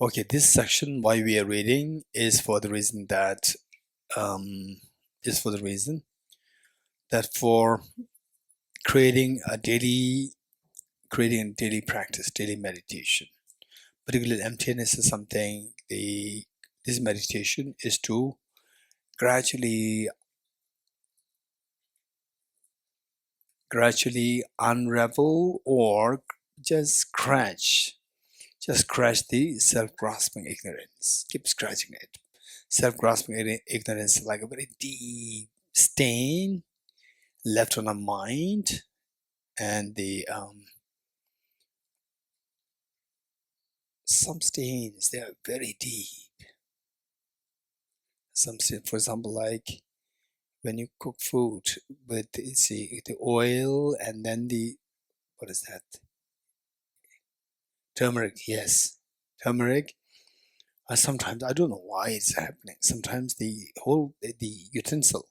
Okay, this section why we are reading is for the reason that for creating a daily practice, daily meditation. Particularly emptiness is something this meditation is to gradually unravel or just scratch the self-grasping ignorance. Keep scratching it. Self-grasping ignorance is like a very deep stain left on our mind, and some stains, they are very deep. Some stains, for example, like when you cook food with the oil and then what is that? Turmeric, yes. Turmeric. Sometimes, I don't know why it's happening. Sometimes the utensil,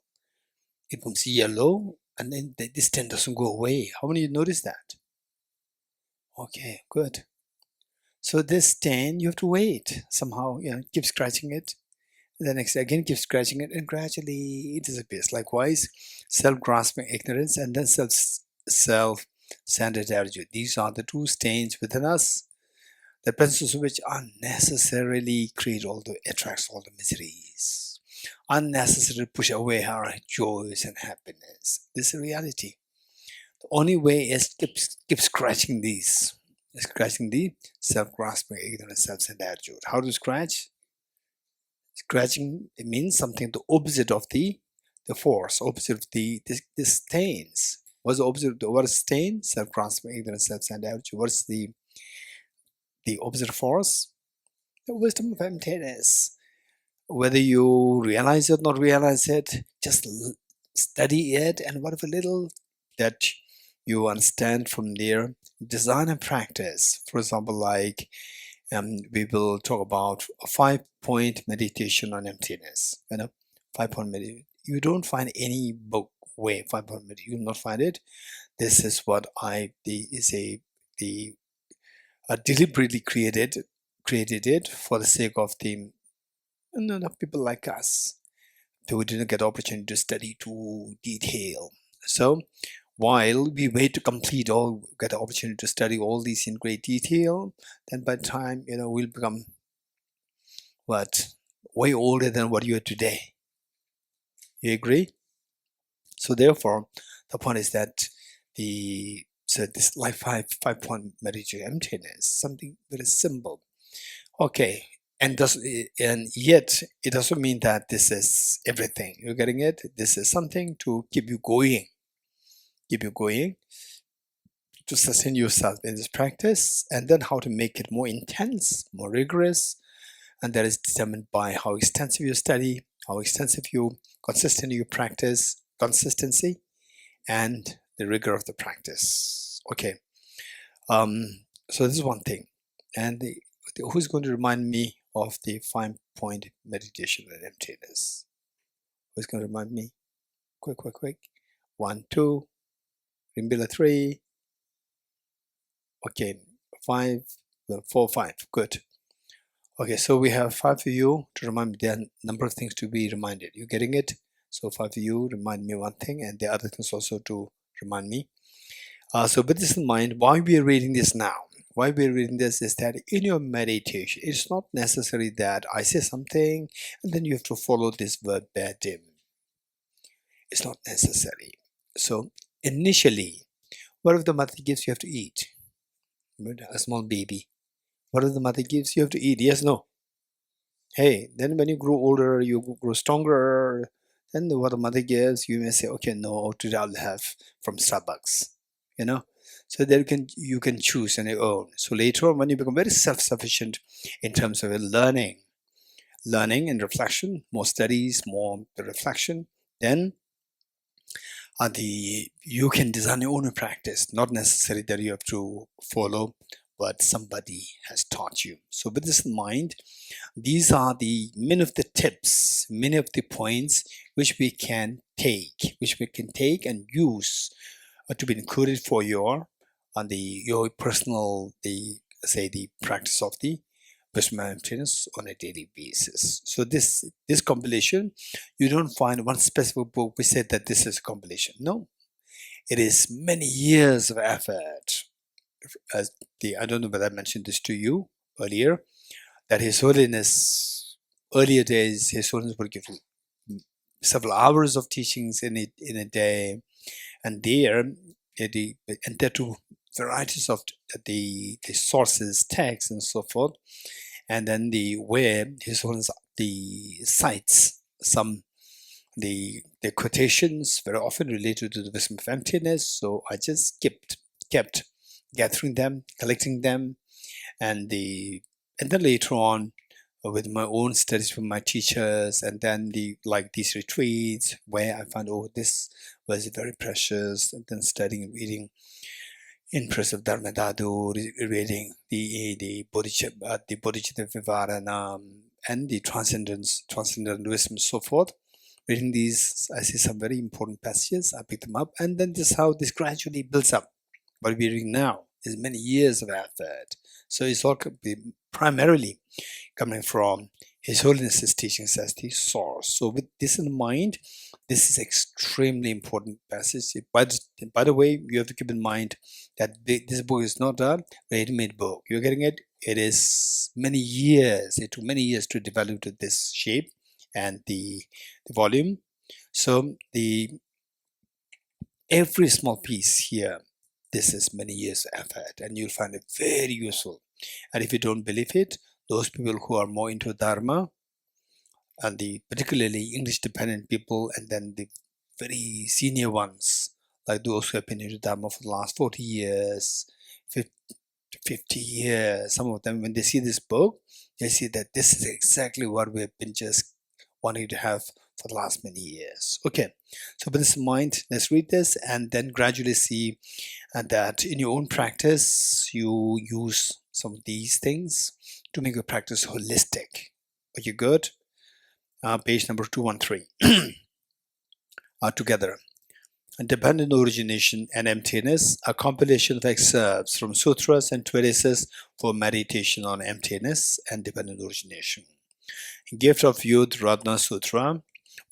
it becomes yellow and then this stain doesn't go away. How many of you notice that? Okay, good. So this stain, you have to wait somehow, keep scratching it. The next day again, keep scratching it, and gradually it disappears. Likewise, self-grasping ignorance and then self-centered attitude. These are the two stains within us, the presence of which unnecessarily attracts all the miseries, unnecessarily push away our joys and happiness. This is a reality. The only way is keep scratching these, scratching the self-grasping ignorance, self-centered attitude. How to scratch? Scratching, it means something the opposite of the force, opposite of the stains. What's the opposite? What is stain? Self-grasping ignorance, self-centered attitude. What's the opposite force? The wisdom of emptiness. Whether you realize it or not realize it, just study it, and whatever little that you understand from there, design and practice. For example, like we will talk about a 5-point meditation on emptiness. 5-point meditation. You don't find any book way 5-point meditation. You will not find it. This is what deliberately created it for the sake of the people like us who didn't get the opportunity to study to detail. So while we wait to get the opportunity to study all these in great detail, then by the time, we'll become way older than what you are today. You agree? So therefore, the point is that this life 5-point meditation emptiness, something very simple. Okay, and yet it doesn't mean that this is everything. You're getting it? This is something to keep you going, to sustain yourself in this practice, and then how to make it more intense, more rigorous, and that is determined by how extensive you study, how extensive consistent you practice, consistency, and the rigor of the practice. Okay, so this is one thing, and who's going to remind me of the 5-point meditation on emptiness? Who's going to remind me? Quick. 1, 2, Rimbila 3. Okay, 5, 4, 5. Good. Okay, so we have 5 of you to remind me. There are a number of things to be reminded. You getting it? So 5 of you remind me one thing, and the other things also to remind me. So with this in mind, why we are reading this now? Why we are reading this is that in your meditation, it's not necessary that I say something and then you have to follow this verbatim. It's not necessary. So initially, whatever the mother gives, you have to eat. A small baby. Whatever the mother gives, you have to eat. Yes, no. Hey, then when you grow older, you grow stronger. Then what the mother gives, you may say, okay, no, today I'll have from Starbucks. So there you can choose on your own. So later on, when you become very self-sufficient in terms of learning and reflection, more studies, more reflection, then you can design your own practice. Not necessary that you have to follow what somebody has taught you. So with this in mind, these are many of the tips, many of the points which we can take and use to be included for your personal, the practice of the wisdom and emptiness on a daily basis. So this compilation, you don't find one specific book which said that this is a compilation. No, it is many years of effort. As I don't know whether I mentioned this to you earlier, that His Holiness, earlier days, His Holiness would give several hours of teachings in a day, and there to varieties of the sources, texts, and so forth, and then where His Holiness the cites some the quotations very often related to the wisdom of emptiness. So I just kept gathering them, collecting them, and then later on with my own studies from my teachers, and then these retreats where I found, oh, this was very precious, and then studying and reading in Praise of Dharmadhatu, reading the Bodhicitta Vivarana, and the transcendent wisdom, and so forth. Reading these, I see some very important passages. I pick them up, and then this how this gradually builds up. What we're reading now is many years of effort. So it's all primarily coming from His Holiness's teachings as the source. So with this in mind, this is extremely important passage. By the way, you have to keep in mind that this book is not a ready-made book. You're getting it. It is many years. It took many years to develop to this shape and the volume. So every small piece here, this is many years of effort, and you'll find it very useful. And if you don't believe it, those people who are more into Dharma, and the particularly English dependent people, and then the very senior ones, like those who have been into Dharma for the last 40 years, 50 years, some of them, when they see this book, they see that this is exactly what we've been just wanting to have for the last many years. Okay, so with this in mind, let's read this and then gradually see that in your own practice, you use some of these things to make your practice holistic. Are you good? Page number 213. Together. Dependent Origination and Emptiness, a compilation of excerpts from sutras and treatises for meditation on emptiness and dependent origination. Gift of Youth Ratna Sutra.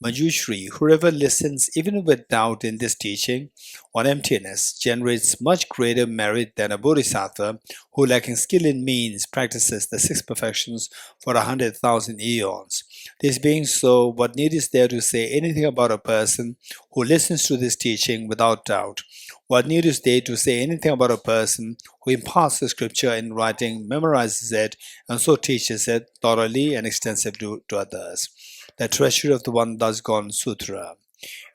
Manjushri, whoever listens even with doubt in this teaching on emptiness generates much greater merit than a bodhisattva who, lacking skill in means, practices the six perfections for 100,000 eons. This being so, what need is there to say anything about a person who listens to this teaching without doubt? What need is there to say anything about a person who imparts the scripture in writing, memorizes it, and so teaches it thoroughly and extensively to others? The treasury of the One Thus Gone Sutra.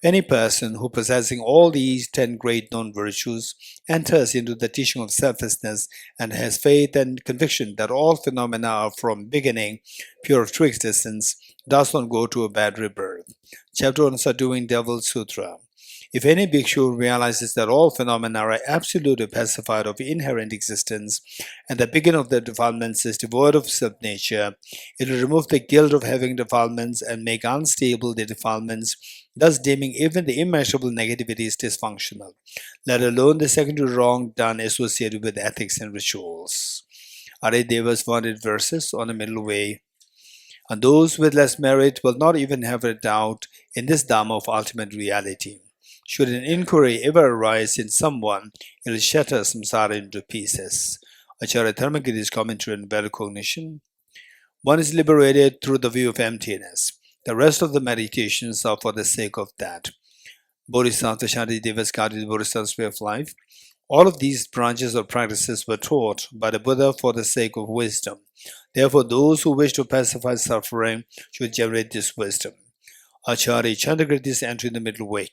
Any person who, possessing all these 10 great known virtues, enters into the teaching of selflessness and has faith and conviction that all phenomena are from beginning pure of true existence, does not go to a bad rebirth. Chapter on Subduing Devil Sutra. If any bhikshu realizes that all phenomena are absolutely pacified of inherent existence, and the beginning of their defilements is devoid of self-nature, it will remove the guilt of having defilements and make unstable the defilements, thus deeming even the immeasurable negativities dysfunctional, let alone the secondary wrong done associated with ethics and rituals. Arya Deva's wanted verses on the middle way. And those with less merit will not even have a doubt in this Dhamma of ultimate reality. Should an inquiry ever arise in someone, it will shatter samsara into pieces. Acharya Dharmakirti's commentary on Vedic cognition. One is liberated through the view of emptiness. The rest of the meditations are for the sake of that. Bodhisattva Shantideva's guided Bodhisattva's way of life. All of these branches of practices were taught by the Buddha for the sake of wisdom. Therefore, those who wish to pacify suffering should generate this wisdom. Acharya Chandrakirti's entry in the middle way.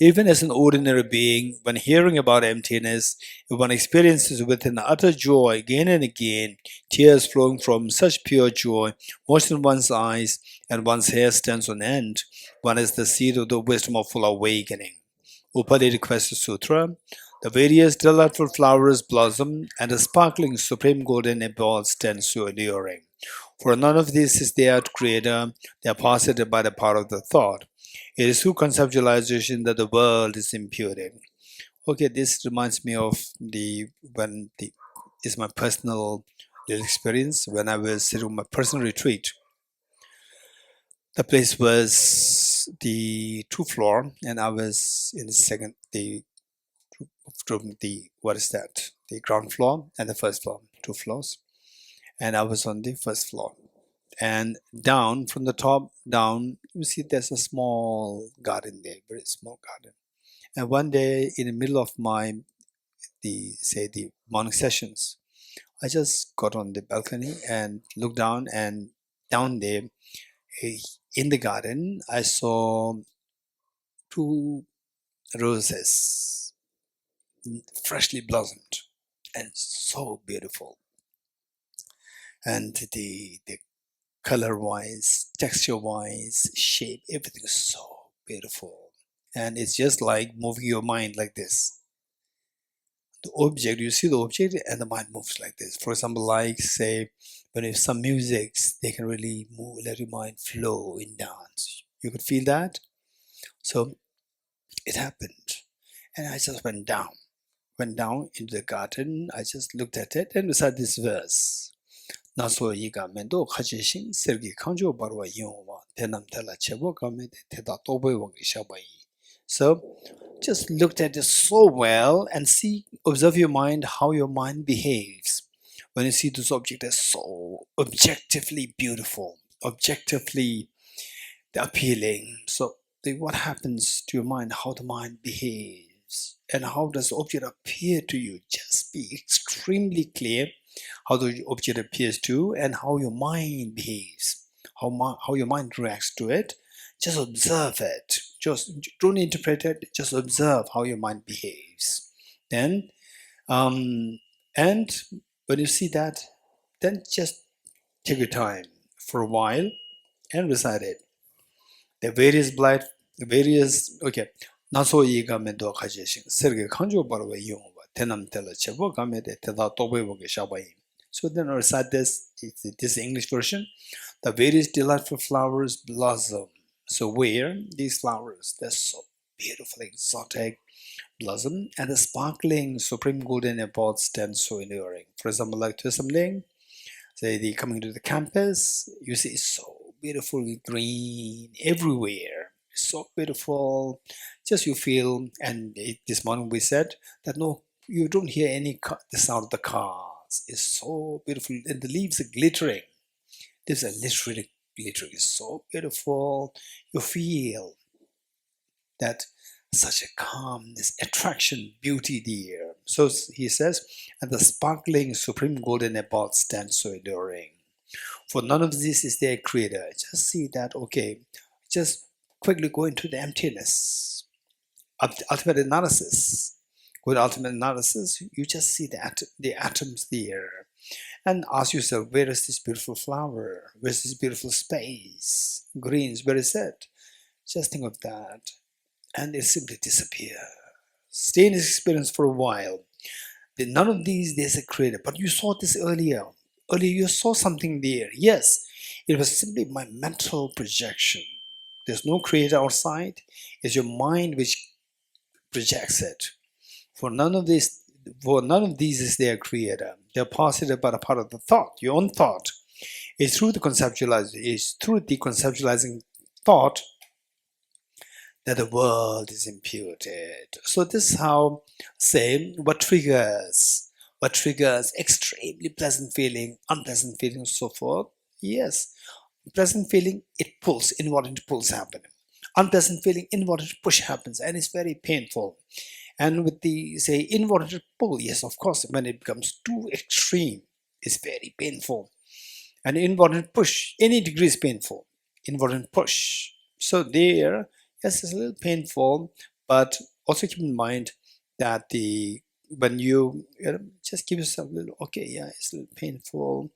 Even as an ordinary being, when hearing about emptiness, if one experiences with an utter joy again and again, tears flowing from such pure joy, moisten one's eyes, and one's hair stands on end, one is the seed of the wisdom of full awakening. Upadhyaya Questa Sutra. The various delightful flowers blossom, and a sparkling supreme golden apple stands so alluring. For none of these is there creator, they are posited by the power of the thought. It is through conceptualization that the world is imputed. Okay, this reminds me of is my personal little experience when I was sitting on my personal retreat. The place was the 2th floor, and I was in the what is that? The ground floor and the 1st floor, 2 floors, and I was on the 1st floor. And down from the top down, you see there's a small garden there, very small garden. And one day, in the middle of the morning sessions, I just got on the balcony and looked down, and down there, in the garden, I saw 2 roses, freshly blossomed, and so beautiful. And the color-wise, texture-wise, shape, everything is so beautiful. And it's just like moving your mind like this. The object, you see the object, and the mind moves like this. For example, like say, when you have some musics, they can really move, let your mind flow in dance. You could feel that. So it happened, and I just went down into the garden. I just looked at it and recited this verse. Naso yiga mendo khachishin sergi kanjo barwa yongwa tenam tela chebo kamede teda tobe wangi shabai. So just looked at it so well and observe your mind, how your mind behaves when you see this object as so objectively beautiful, objectively appealing. So what happens to your mind, how the mind behaves, and how does the object appear to you? Just be extremely clear how the object appears to you and how your mind behaves, how your mind reacts to it. Just observe it. Just don't interpret it. Just observe how your mind behaves. Then, and when you see that, then just take your time for a while and recite it. The various naso yiga mendo khajishin serge kanjo barwa yongwa tenam tela chebo kamede teda tobe woge shabai. So then recite this. This is the English version. The various delightful flowers blossom. So where these flowers, they're so beautiful, exotic, blossom, and the sparkling supreme golden apples stand so enduring. For example, like Thosamling, say the coming to the campus, you see it's so beautiful green everywhere. It's so beautiful. Just you feel, and this morning we said that no, you don't hear the sound of the cars. It's so beautiful, and the leaves are glittering. Leaves are literally glittering. It's so beautiful. You feel that such a calmness, attraction, beauty there. So he says, and the sparkling supreme golden abode stands so adoring. For none of this is their creator. Just see that, okay, just quickly go into the emptiness. Ultimate analysis. With ultimate analysis, you just see the atoms there. And ask yourself, where is this beautiful flower? Where's this beautiful space? Greens, where is it? Just think of that. And it simply disappear. Stay in this experience for a while. None of these, there's a creator. But you saw this earlier. Earlier you saw something there. Yes, it was simply my mental projection. There's no creator outside. It's your mind which projects it. For none of these is their creator. They're positive but a part of the thought, your own thought. It's through the conceptualizing thought that the world is imputed. So this is how, say, what triggers extremely pleasant feeling, unpleasant feeling, and so forth. Yes, pleasant feeling, it pulls, involuntary pulls happen. Unpleasant feeling, involuntary push happens, and it's very painful. And with the, say, involuntary pull, yes, of course, when it becomes too extreme, it's very painful. And involuntary push, any degree is painful. Involuntary push. So there, yes, it's a little painful, but also keep in mind that when you just give yourself a little, okay, yeah, it's a little painful.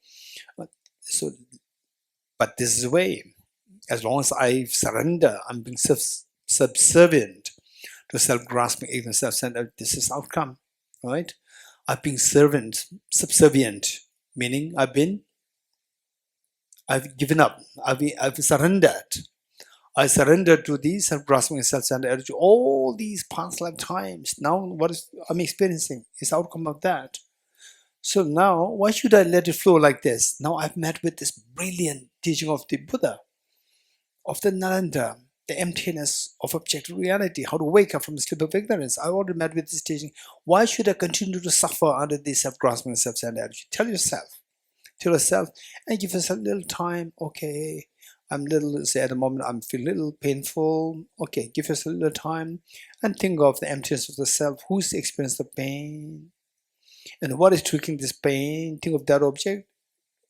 But this is the way. As long as I surrender, I'm being subservient to self-grasping, ignorance, self-centered, this is outcome, right? I've been subservient, meaning I've given up, I've surrendered. I surrendered to these self-grasping and self-centered attitude all these past lifetimes. Now what I'm experiencing is outcome of that. So now, why should I let it flow like this? Now I've met with this brilliant teaching of the Buddha, of the Nalanda, the emptiness of objective reality, how to wake up from the sleep of ignorance. I already met with this teaching. Why should I continue to suffer under this self-grasping, self-centered attitude? Tell yourself, and give yourself a little time. Okay, I'm little, say at the moment, I'm feeling a little painful. Okay, give yourself a little time and think of the emptiness of the self. Who's experienced the pain? And what is triggering this pain? Think of that object.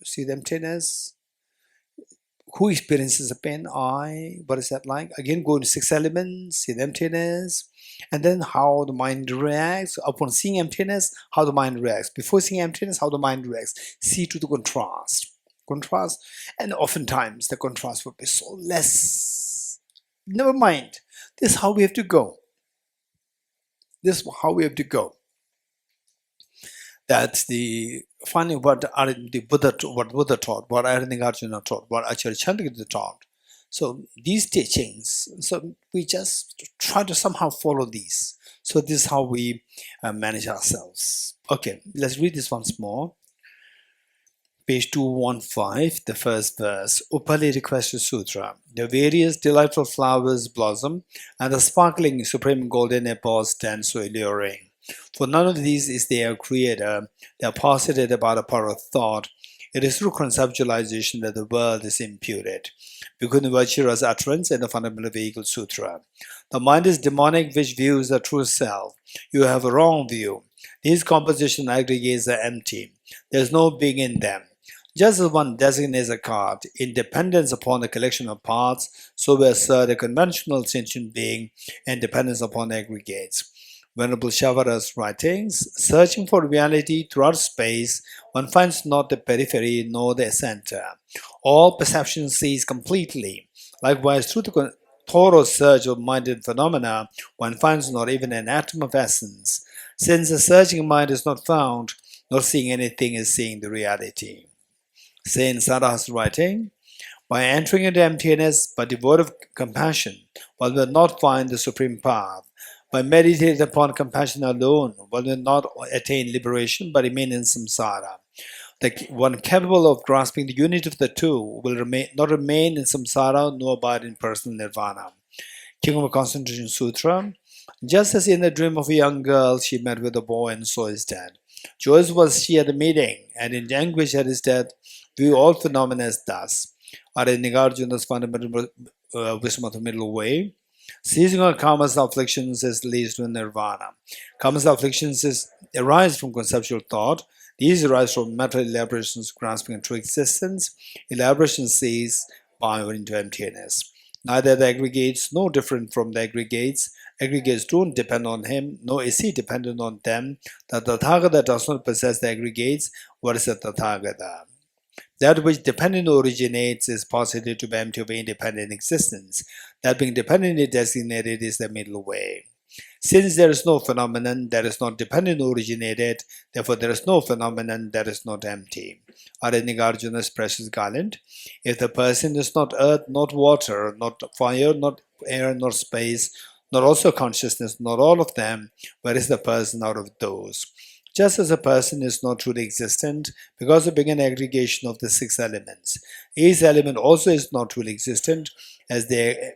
See the emptiness. Who experiences the pain? I. What is that like? Again, go into 6 elements, see the emptiness, and then how the mind reacts. Upon seeing emptiness, how the mind reacts. Before seeing emptiness, how the mind reacts. See to the contrast. And oftentimes the contrast will be so less. Never mind. This is how we have to go. That's the finding what Buddha taught, what Arya Nagarjuna taught, what Acharya Chandrakirti taught. So these teachings, so we just try to somehow follow these. So this is how we manage ourselves. Okay, let's read this once more. Page 215, the first verse. Upali Request Sutra. The various delightful flowers blossom, and the sparkling supreme golden apples stand so alluring. For none of these is their creator. They are posited by the power of thought. It is through conceptualization that the world is imputed. Bhikkhuni Vajra's utterance in the Fundamental Vehicle Sutra. The mind is demonic which views the true self. You have a wrong view. These composition aggregates are empty. There is no being in them. Just as one designates a card in dependence upon the collection of parts, so we assert a conventional sentient being in dependence upon aggregates. Venerable Shavara's writings, searching for reality throughout space, one finds not the periphery nor the center. All perception cease completely. Likewise, through the thorough search of mind and phenomena, one finds not even an atom of essence. Since the searching mind is not found, not seeing anything is seeing the reality. Say in Sada's writing, by entering into emptiness but devoid of compassion, one will not find the supreme path. By meditating upon compassion alone, one will not attain liberation but remain in samsara. The one capable of grasping the unity of the two will not remain in samsara nor abide in personal nirvana. King of Concentration Sutra. Just as in the dream of a young girl, she met with a boy and saw his death. Joyous was she at the meeting, and in anguish at his death, view all phenomena as thus. Arya Nagarjuna's fundamental wisdom of the middle way. Seizing on karma's afflictions leads to nirvana. Karma's afflictions arise from conceptual thought. These arise from mental elaborations grasping true existence. Elaboration cease by or into emptiness. Neither the aggregates nor different from the aggregates. Aggregates don't depend on him, nor is he dependent on them. The Tathagata does not possess the aggregates. What is the Tathagata? That which dependent originates is posited to be empty of independent existence. That being dependently designated is the middle way. Since there is no phenomenon that is not dependent originated, therefore there is no phenomenon that is not empty. Arya Nagarjuna's precious garland. If the person is not earth, not water, not fire, not air, not space, not also consciousness, not all of them, where is the person out of those? Just as a person is not truly existent because of being an aggregation of the 6 elements, each element also is not truly existent as they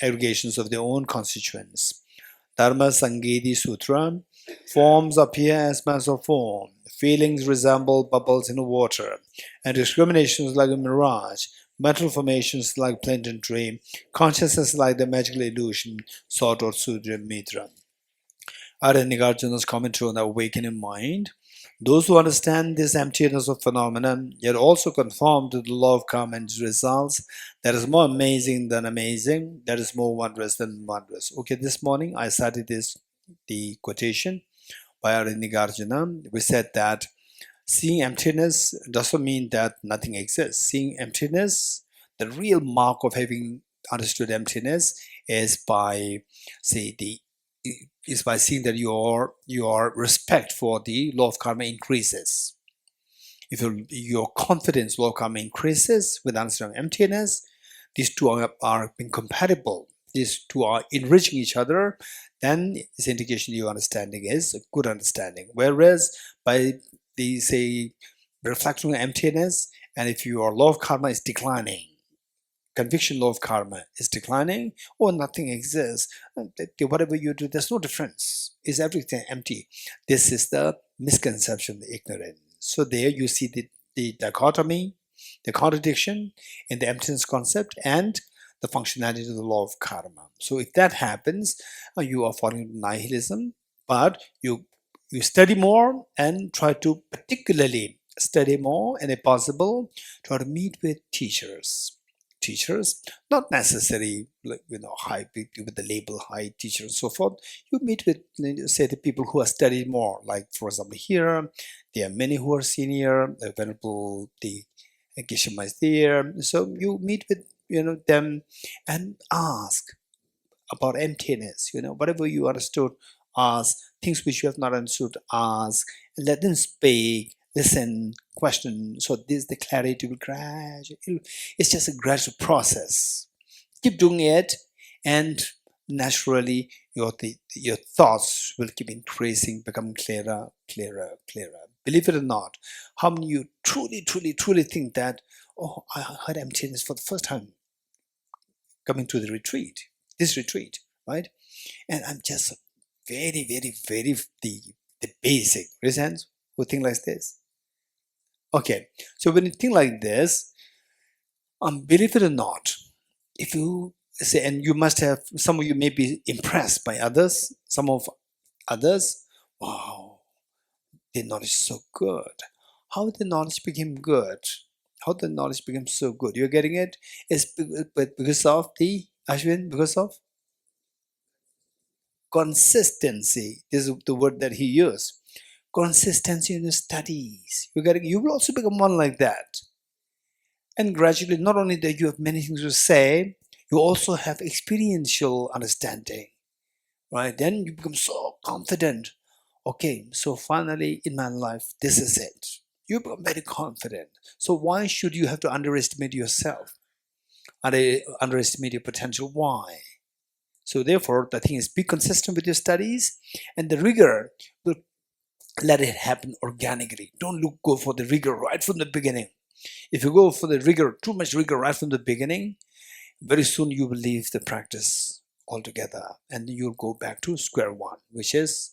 aggregations of their own constituents. Dharma Sangedi Sutra. Forms appear as mass of form. Feelings resemble bubbles in water, and discriminations like a mirage. Mental formations like plaintive dream. Consciousness like the magical illusion, sought or Sudra Mitra. Arya Nagarjuna's commentary on the awakening mind. Those who understand this emptiness of phenomenon, yet also conform to the law of karma and its results, that is more amazing than amazing, that is more wondrous than wondrous. Okay, this morning I cited the quotation by Arya Nagarjuna. We said that seeing emptiness doesn't mean that nothing exists. Seeing emptiness, the real mark of having understood emptiness is by, say, seeing that your respect for the law of karma increases. If your confidence law of karma increases with understanding emptiness, these two are incompatible. These two are enriching each other. Then it's indication your understanding is a good understanding. Whereas by they say reflecting on emptiness, and if your law of karma is declining, conviction law of karma is declining, or nothing exists, whatever you do, there's no difference. Is everything empty? This is the misconception, the ignorance. So there you see the dichotomy, the contradiction in the emptiness concept and the functionality of the law of karma. So if that happens, you are falling into nihilism, but you study more and try to particularly study more, and if possible, try to meet with teachers, not necessarily like, high with the label high teacher and so forth. You meet with, say, the people who have studied more. Like for example, here there are many who are senior, venerable the Geshe is there. So you meet with them and ask about emptiness. Whatever you understood, ask. Things which you have not understood, ask. And let them speak. Listen, question. So this the clarity will gradually. It's just a gradual process. Keep doing it, and naturally your thoughts will keep increasing, becoming clearer, clearer, clearer. Believe it or not, how many you truly think that, oh, I heard emptiness for the first time coming to this retreat, right? And I'm just very the basic reasons who think like this. Okay, so when you think like this, believe it or not, if you say, and you must have, some of you may be impressed by others, some of others, wow, their knowledge is so good. How the knowledge became good? How the knowledge became so good? You're getting it? It's because of the, Ashwin, because of consistency. This is the word that he used. Consistency in the studies. You will also become one like that. And gradually, not only that you have many things to say, you also have experiential understanding, right? Then you become so confident. Okay, so finally in my life, this is it. You become very confident. So why should you have to underestimate yourself? Underestimate your potential? Why? So therefore, the thing is, be consistent with your studies, and the rigor will let it happen organically. Don't go for the rigor right from the beginning. If you go for the rigor, too much rigor right from the beginning, very soon you will leave the practice altogether, and you'll go back to square one, which is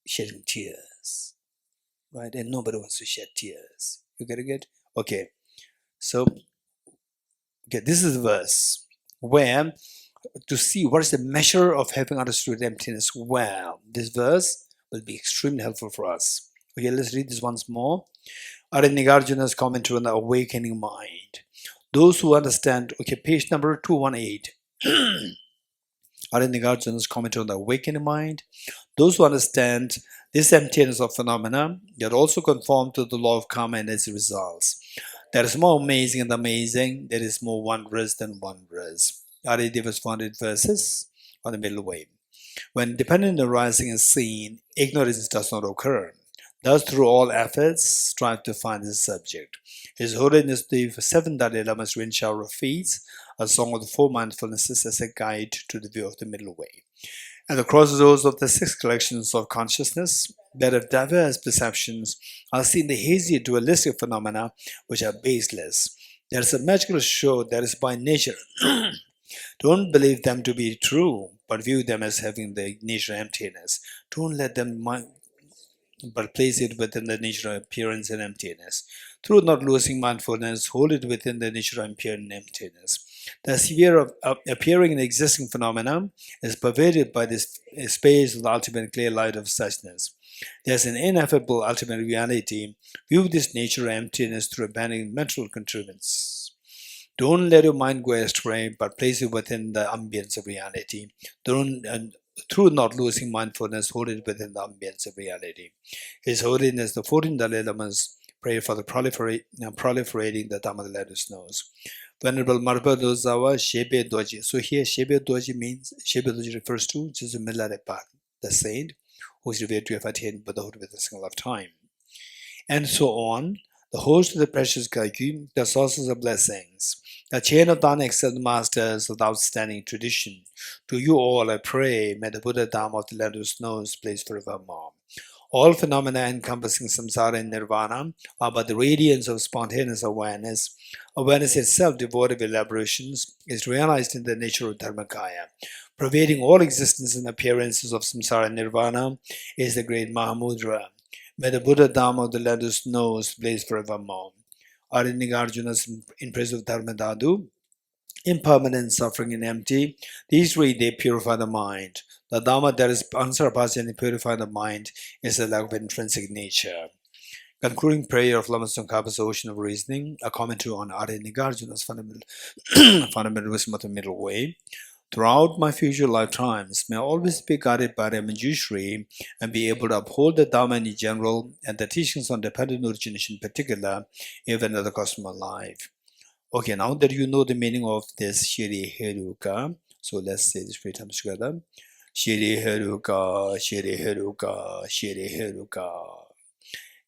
shedding tears, right? And nobody wants to shed tears. You getting it? Okay. So, this is the verse where to see what is the measure of having understood emptiness well. This verse will be extremely helpful for us. Okay, let's read this once more. Arya Nagarjuna's commentary on the awakening mind. Those who understand, okay, page number 218. Arya Nagarjuna's commentary on the awakening mind. Those who understand this emptiness of phenomena, yet also conform to the law of karma and its results. That is more amazing than amazing. That is more wondrous than wondrous. Arya Deva's 400 verses on the middle way. When dependent arising is seen, ignorance does not occur. Thus, through all efforts, strive to find this subject. His Holiness the 7th Dalai Lama's rain shower of feats, a song of the 4 mindfulnesses as a guide to the view of the middle way. At the crossroads of the 6 collections of consciousness, that of diverse perceptions, are seen the hazy dualistic phenomena which are baseless. There is a magical show that is by nature. Don't believe them to be true, but view them as having the nature of emptiness. Don't let them but place it within the nature of appearance and emptiness. Through not losing mindfulness, hold it within the nature of appearance and emptiness. The sphere of appearing and existing phenomena is pervaded by this space of the ultimate clear light of suchness. There is an ineffable ultimate reality. View this nature of emptiness through abandoning mental contrivance. Don't let your mind go astray, but place it within the ambience of reality. Through not losing mindfulness, hold it within the ambience of reality. His Holiness, the 14th Dalai Lama's prayer for the proliferating the Dharmadhatu snows. Venerable Marpa Zawa Geshe Dorji. So here Geshe Dorji means, Geshe Dorji refers to just Milarepa, the saint who is revered to have attained Buddhahood with a single lifetime. And so on. The host of the precious Kaiku, the sources of blessings, the chain of non-excellent masters of the outstanding tradition. To you all I pray, may the Buddha Dharma of the land of snows place forevermore. All phenomena encompassing samsara and nirvana are but the radiance of spontaneous awareness. Awareness itself, devoid of elaborations, is realized in the nature of Dharmakaya. Pervading all existence and appearances of samsara and nirvana is the great Mahamudra. May the Buddha Dhamma of the land of snows blaze forevermore. Arya Nagarjuna in Praise of Dharmadhatu. Impermanent, suffering, and empty. These three, they purify the mind. The Dhamma that is unsurpassed and purify the mind is the lack of intrinsic nature. Concluding prayer of Lama Tsongkhapa's Ocean of Reasoning, a commentary on Arya Nagarjuna's fundamental wisdom of the middle way. Throughout my future lifetimes, may I always be guided by the Manjushri and be able to uphold the Dhamma in general and the teachings on dependent origination in particular, even at the cost of my life. Okay, now that you know the meaning of this Shiri Heruka, so let's say this 3 times together. Shiri Heruka, Shiri Heruka, Shiri Heruka.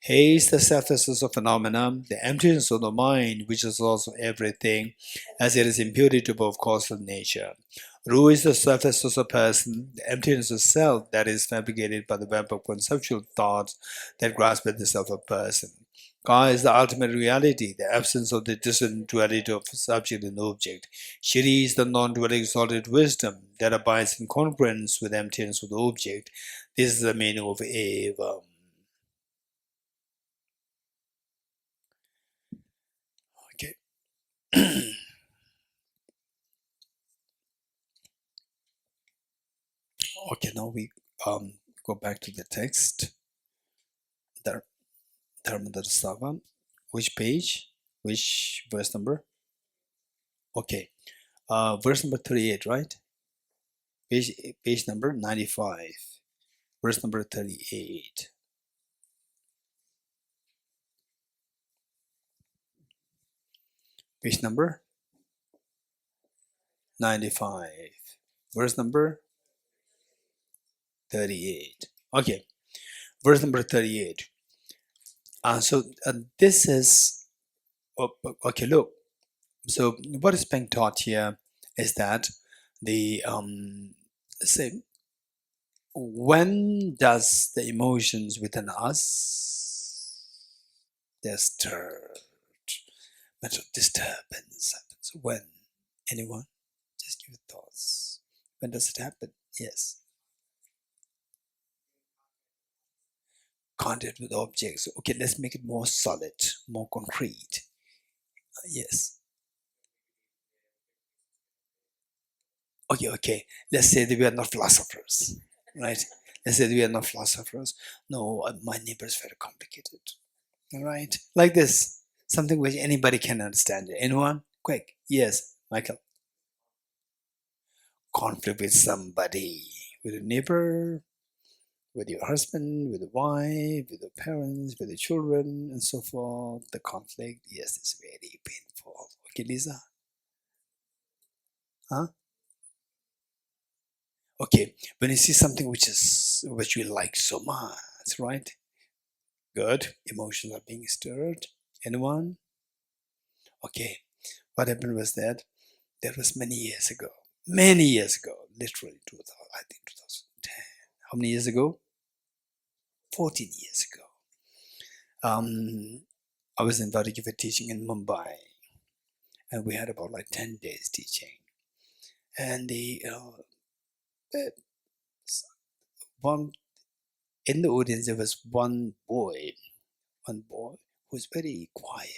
He is the selflessness of phenomena, the emptiness of the mind, which is also everything, as it is imputed to both causal nature. Ru is the selflessness of person, the emptiness of self that is fabricated by the web of conceptual thoughts that grasp at the self of person. Ka is the ultimate reality, the absence of the distant duality of subject and object. Shri is the non-dual exalted wisdom that abides in congruence with the emptiness of the object. This is the meaning of Eva. Okay. Okay, now we go back to the text. Dharmadhatu. Which page? Which verse number? Okay. Verse number 38, right? Page number 95. Verse number 38. Page number 95. Verse number 38. Okay. Verse number 38. So this is, okay, look. So what is being taught here is that the, say, when does the emotions within us, they're stirred, mental disturbance happens? When? Anyone? Just give thoughts. When does it happen? Yes. Contact with objects. Okay, let's make it more solid, more concrete. Yes. Okay. Let's say that we are not philosophers, right? Let's say that we are not philosophers. No, my neighbor is very complicated. All right, like this, something which anybody can understand. Anyone? Quick. Yes, Michael. Conflict with somebody, with a neighbor, with your husband, with the wife, with the parents, with the children, and so forth. The conflict, yes, it's very painful. Okay, Lisa? Huh? Okay, when you see something which you like so much, right? Good. Emotions are being stirred. Anyone? Okay. What happened was that was many years ago, literally 2000, I think 2010. How many years ago? 14 years ago. I was invited to give a teaching in Mumbai, and we had about like 10 days teaching. And one in the audience, there was one boy who was very quiet,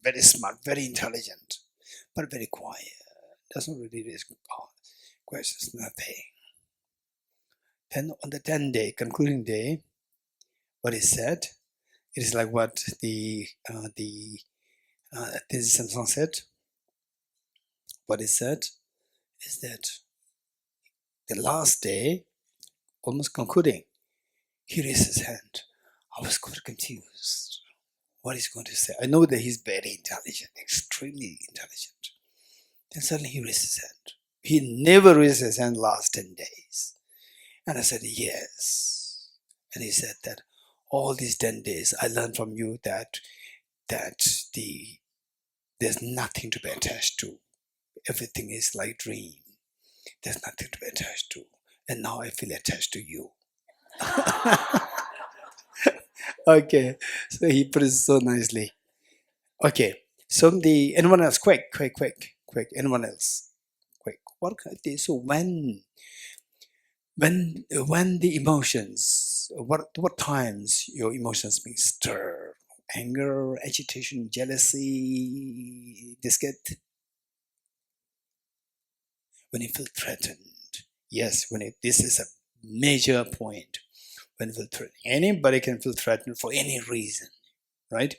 very smart, very intelligent, but very quiet. Doesn't really raise questions, nothing. Then on the 10th day, concluding day, what he said, it is like what the Samsung said. What he said is that the last day, almost concluding, he raised his hand. I was quite confused. What he's going to say? I know that he's very intelligent, extremely intelligent. Then suddenly he raised his hand. He never raised his hand last 10 days. And I said, yes. And he said that all these 10 days, I learned from you that there's nothing to be attached to. Everything is like dream. There's nothing to be attached to. And now I feel attached to you. Okay, so he put it so nicely. Okay, so anyone else? Quick. Anyone else? Quick. So when the emotions, what times your emotions being stirred? Anger, agitation, jealousy, disgust. When you feel threatened, yes. This is a major point. When you feel threatened, anybody can feel threatened for any reason, right?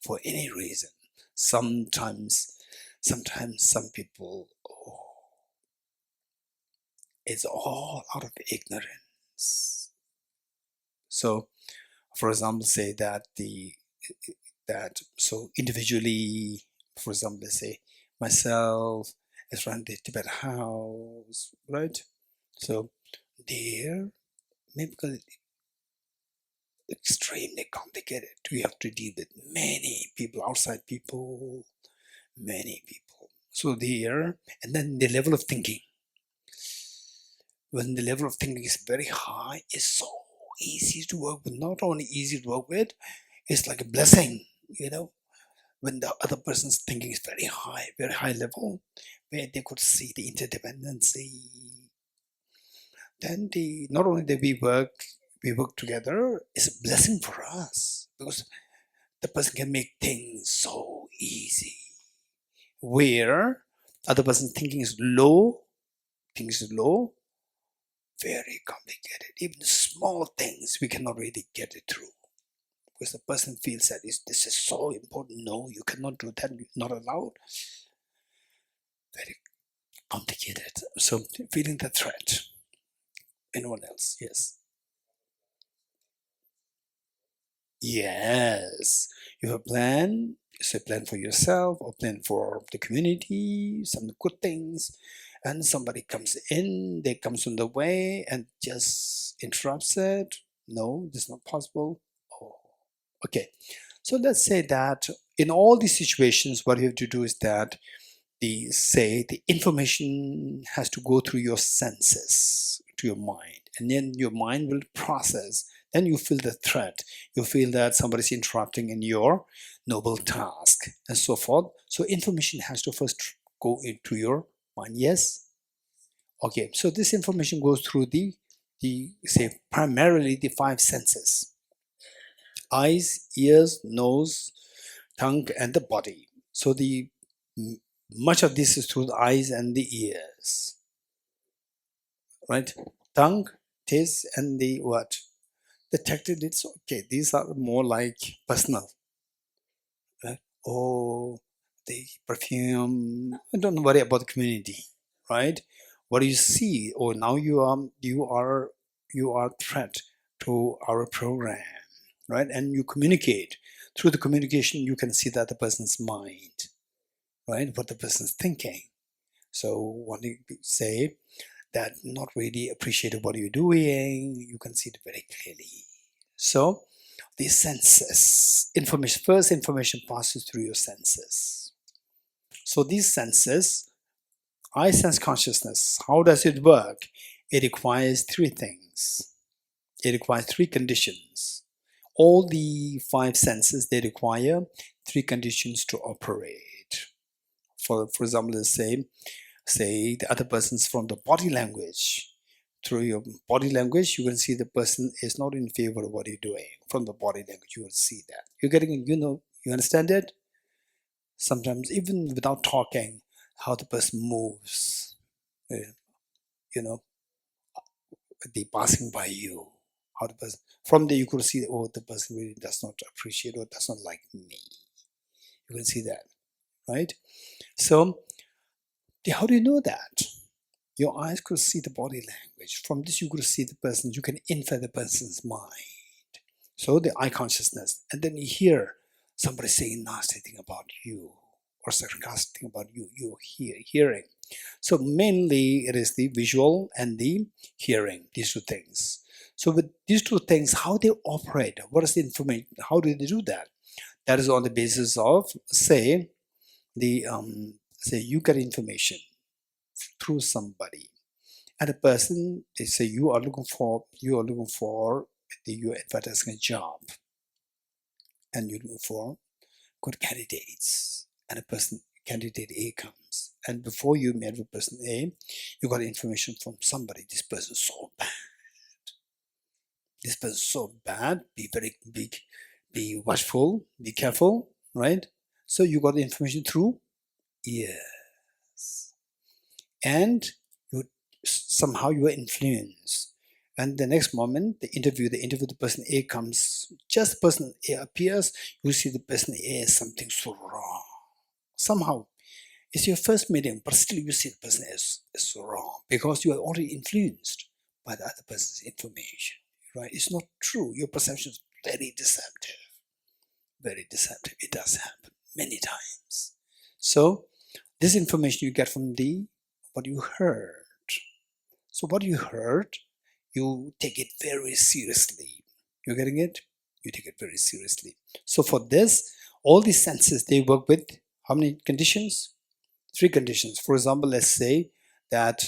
For any reason. Sometimes some people, it's all out of ignorance. So, for example, say so individually, for example, let's say myself is run the Tibet House, right? So there, maybe because it's extremely complicated, we have to deal with many people, outside people, many people. So there, and then the level of thinking. When the level of thinking is very high, it's so easy to work with. Not only easy to work with, it's like a blessing, when the other person's thinking is very high level, where they could see the interdependency. Then not only that we work together, it's a blessing for us because the person can make things so easy. Where other person's thinking is low, very complicated. Even small things we cannot really get it through. Because the person feels that this is so important. No, you cannot do that. You're not allowed. Very complicated. So feeling the threat. Anyone else? Yes. Yes. You have a plan. It's a plan for yourself or plan for the community, some good things. And somebody comes in, they comes on the way and just interrupts it. No, this is not possible. Oh, okay. So let's say that in all these situations, what you have to do is that the information has to go through your senses to your mind, and then your mind will process. Then you feel the threat. You feel that somebody's interrupting in your noble task, and so forth. So information has to first go into your mind. Yes. Okay. So this information goes through the say primarily the five senses: eyes, ears, nose, tongue, and the body. So the much of this is through the eyes and the ears, right? Tongue, taste, and the what? The tactile. It's okay. These are more like personal, right? Oh, the perfume. Don't worry about the community, right? What do you see? Oh, now you are threat to our program, right? And you communicate. Through the communication, you can see that the person's mind, right? What the person's thinking. So when you say that not really appreciated what you're doing, you can see it very clearly. So these senses, first information passes through your senses. So these senses, I sense consciousness. How does it work? It requires three things. It requires three conditions. All the five senses, they require three conditions to operate. For example, let's say the other person's from the body language. Through your body language, you will see the person is not in favor of what you're doing. From the body language, you will see that. You're getting, you understand it? Sometimes even without talking, how the person moves, uh, you know, they passing by you. How the person, from there you could see, oh, the person really does not appreciate or does not like me. You can see that, right? So how do you know that? Your eyes could see the body language. From this, you could see the person. You can infer the person's mind. So the eye consciousness. And then you hear somebody saying nasty thing about you or sarcastic thing about you. You hearing. So mainly it is the visual and the hearing, these two things. So with these two things, how they operate, what is the information, how do they do that? That is on the basis of, say you get information through somebody, and a person, they say you're advertising a job, and you look for good candidates, and candidate A comes, and before you met with person A, you got information from somebody. This person is so bad. This person is so bad. Be watchful. Be careful, right? So you got the information through ears, and somehow you are influenced. And the next moment, the interview the person A comes. Just person A appears. You see the person A is something so wrong. Somehow, it's your first meeting, but still you see the person is so wrong because you are already influenced by the other person's information. Right? It's not true. Your perception is very deceptive. Very deceptive. It does happen many times. So this information you get from what you heard. So what you heard, you take it very seriously. You're getting it? You take it very seriously. So for this, all these senses, they work with how many conditions? 3 conditions. For example, let's say that,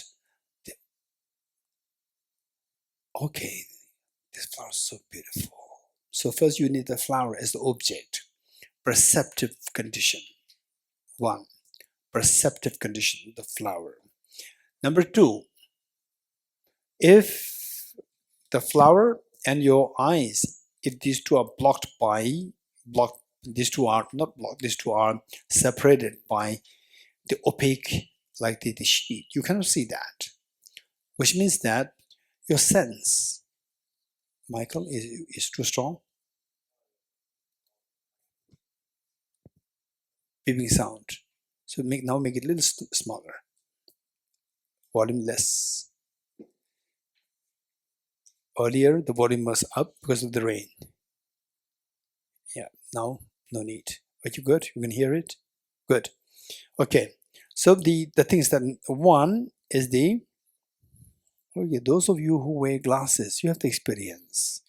okay, this flower is so beautiful. So first you need the flower as the object. Perceptive condition. 1. Perceptive condition, the flower. Number 2, if the flower and your eyes, if these two are these two are separated by the opaque, like the sheet, you cannot see that, which means that your sense, Michael, is too strong. Beeping sound. So now make it a little smaller. Volume less. Earlier the volume was up because of the rain. Yeah, now no need. Are you good? You can hear it? Good. Okay. So the thing is that 1 is those of you who wear glasses, you have the experience,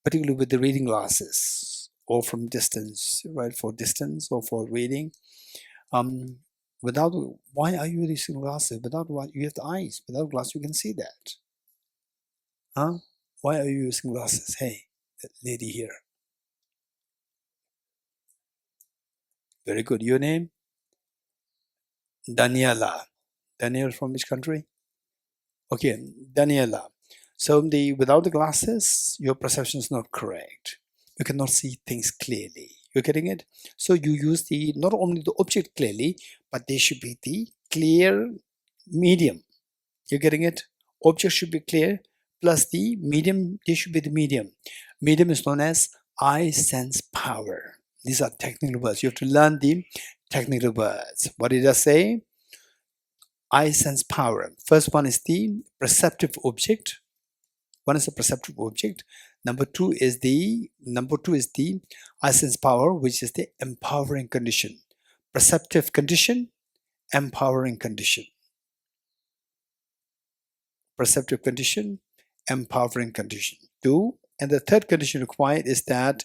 particularly with the reading glasses, or from distance, right? For distance or for reading. Why are you using glasses? Without what? You have the eyes. Without glasses, you can see that. Huh? Why are you using glasses? Hey, that lady here. Very good. Your name? Daniela. Daniela from which country? Okay, Daniela. So without the glasses, your perception is not correct. You cannot see things clearly. You're getting it? So you use not only the object clearly, but they should be the clear medium. You're getting it? Object should be clear, plus the medium, they should be the medium. Medium is known as I sense power. These are technical words. You have to learn the technical words. What did I say? I sense power. First one is the perceptive object. One is a perceptive object. Number two is the I sense power, which is the empowering condition. Perceptive condition, empowering condition. Perceptive condition, empowering condition. 2. And the third condition required is that,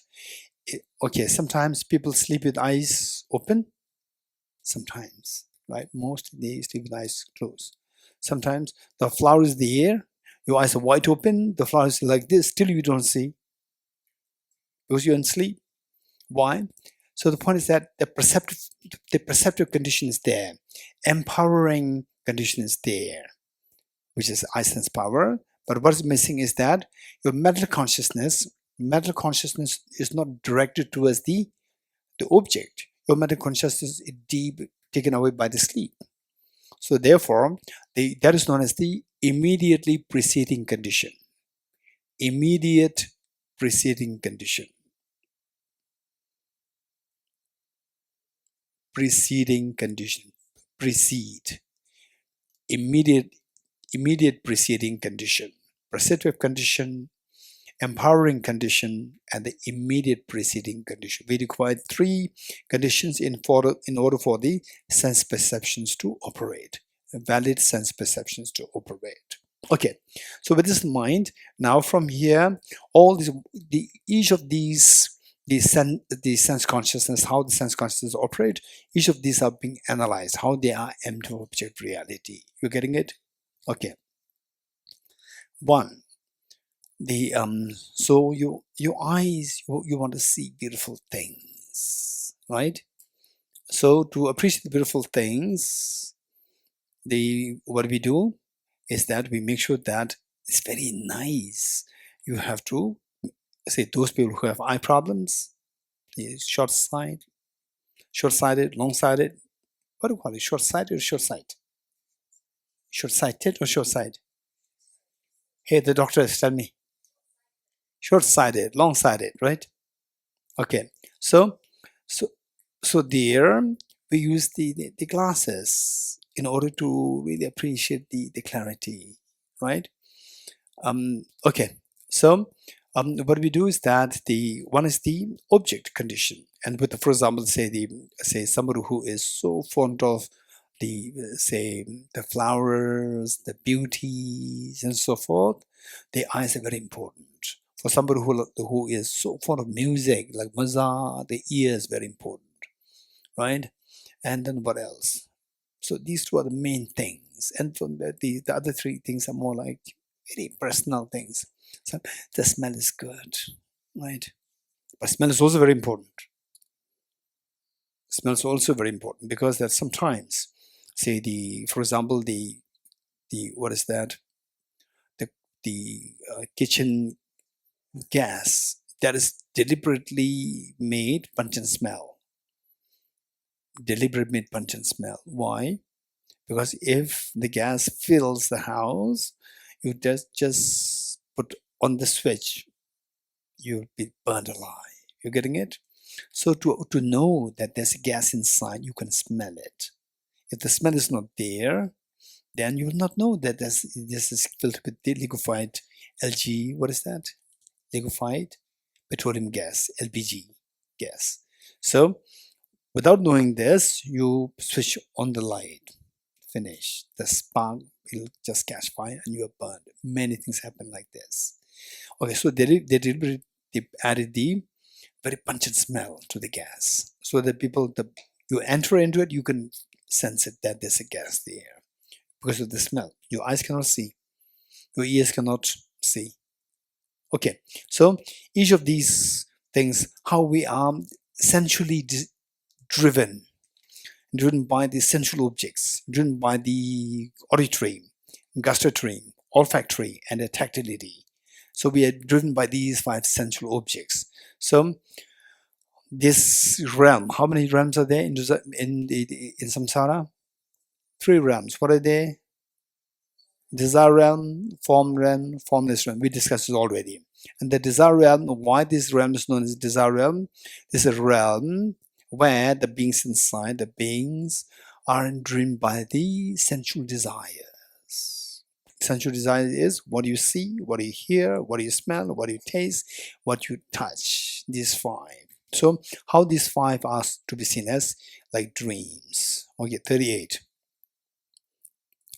okay, sometimes people sleep with eyes open. Sometimes, right? Most they sleep with eyes closed. Sometimes the flower is there, your eyes are wide open, the flower is like this, still you don't see because you're in sleep. Why? So the point is that the perceptive condition is there, empowering condition is there, which is I sense power. But what's missing is that your mental consciousness is not directed towards the object. Your mental consciousness is deep, taken away by the sleep. So therefore, that is known as the immediately preceding condition. Immediate preceding condition. Preceding condition. Precede. Immediate preceding condition. Perceptive condition, empowering condition, and the immediate preceding condition. We require 3 conditions in order for the sense perceptions to operate. Valid sense perceptions to operate. Okay, so with this in mind, now from here, each of these sense consciousness, how the sense consciousness operate, each of these are being analyzed, how they are empty of object reality. You're getting it? Okay. 1. so your eyes, you want to see beautiful things, right? So to appreciate the beautiful things, what we do is that we make sure that it's very nice. You have to say those people who have eye problems, the short-sighted, long-sighted. What do you call it? Short-sighted or short-sight? Short-sighted or short-sighted? Hey, the doctors tell me. Short-sighted, long-sighted, right? Okay. So, so, so there we use the glasses in order to really appreciate the clarity, right? Okay. So, what we do is that one is the object condition, and with for example, say somebody who is so fond of the flowers, the beauties, and so forth, the eyes are very important. For somebody who is so fond of music, like Mozart, the ear is very important, right? And then what else? So these two are the main things, and from the other three things are more like very personal things. So the smell is good, right? But smell is also very important. Smell is also very important because that sometimes, say for example, the what is that? The kitchen gas that is deliberately made pungent smell. Deliberate made pungent smell. Why? Because if the gas fills the house, you just put on the switch, you'll be burned alive. You're getting it? So to know that there's gas inside, you can smell it. If the smell is not there, then you will not know that this is filled with the liquefied LG. What is that? Liquefied petroleum gas, LPG gas. So without knowing this, you switch on the light. Finish. The spark will just catch fire and you are burned. Many things happen like this. Okay, so they added the very pungent smell to the gas, so that you enter into it, you can sense it that there's a gas there because of the smell. Your eyes cannot see, your ears cannot see. Okay, so each of these things, how we are sensually driven by the sensual objects, driven by the auditory, gustatory, olfactory, and the tactility. So we are driven by these 5 sensual objects. So this realm, how many realms are there in samsara? 3 realms. What are they? Desire realm, form realm, formless realm. We discussed this already. And the desire realm, why this realm is known as desire realm? This is a realm where the beings inside, the beings are driven by the sensual desires. Sensual desire is what you see, what you hear, what you smell, what you taste, what you touch. These 5. So how these 5 are to be seen as like dreams. Okay, 38.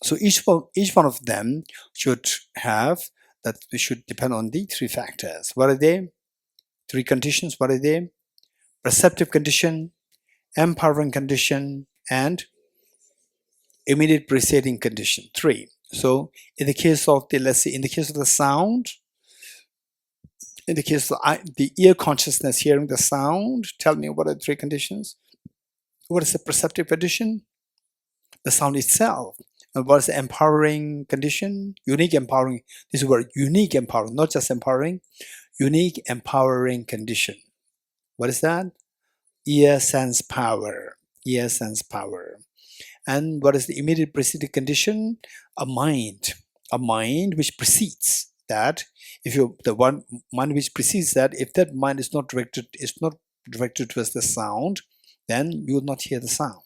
So each one of them should depend on the 3 factors. What are they? 3 conditions. What are they? Perceptive condition, empowering condition, and immediate preceding condition. 3. So in the case of let's say in the case of the sound, in the case of the ear consciousness hearing the sound, tell me what are the 3 conditions? What is the perceptive condition? The sound itself. And what is the empowering condition? Unique empowering. This word, unique empowering, not just empowering. Unique empowering condition. What is that? Ear sense power. Ear sense power. And what is the immediate preceding condition? A mind which precedes that. If mind which precedes that, if that mind is not directed towards the sound, then you will not hear the sound.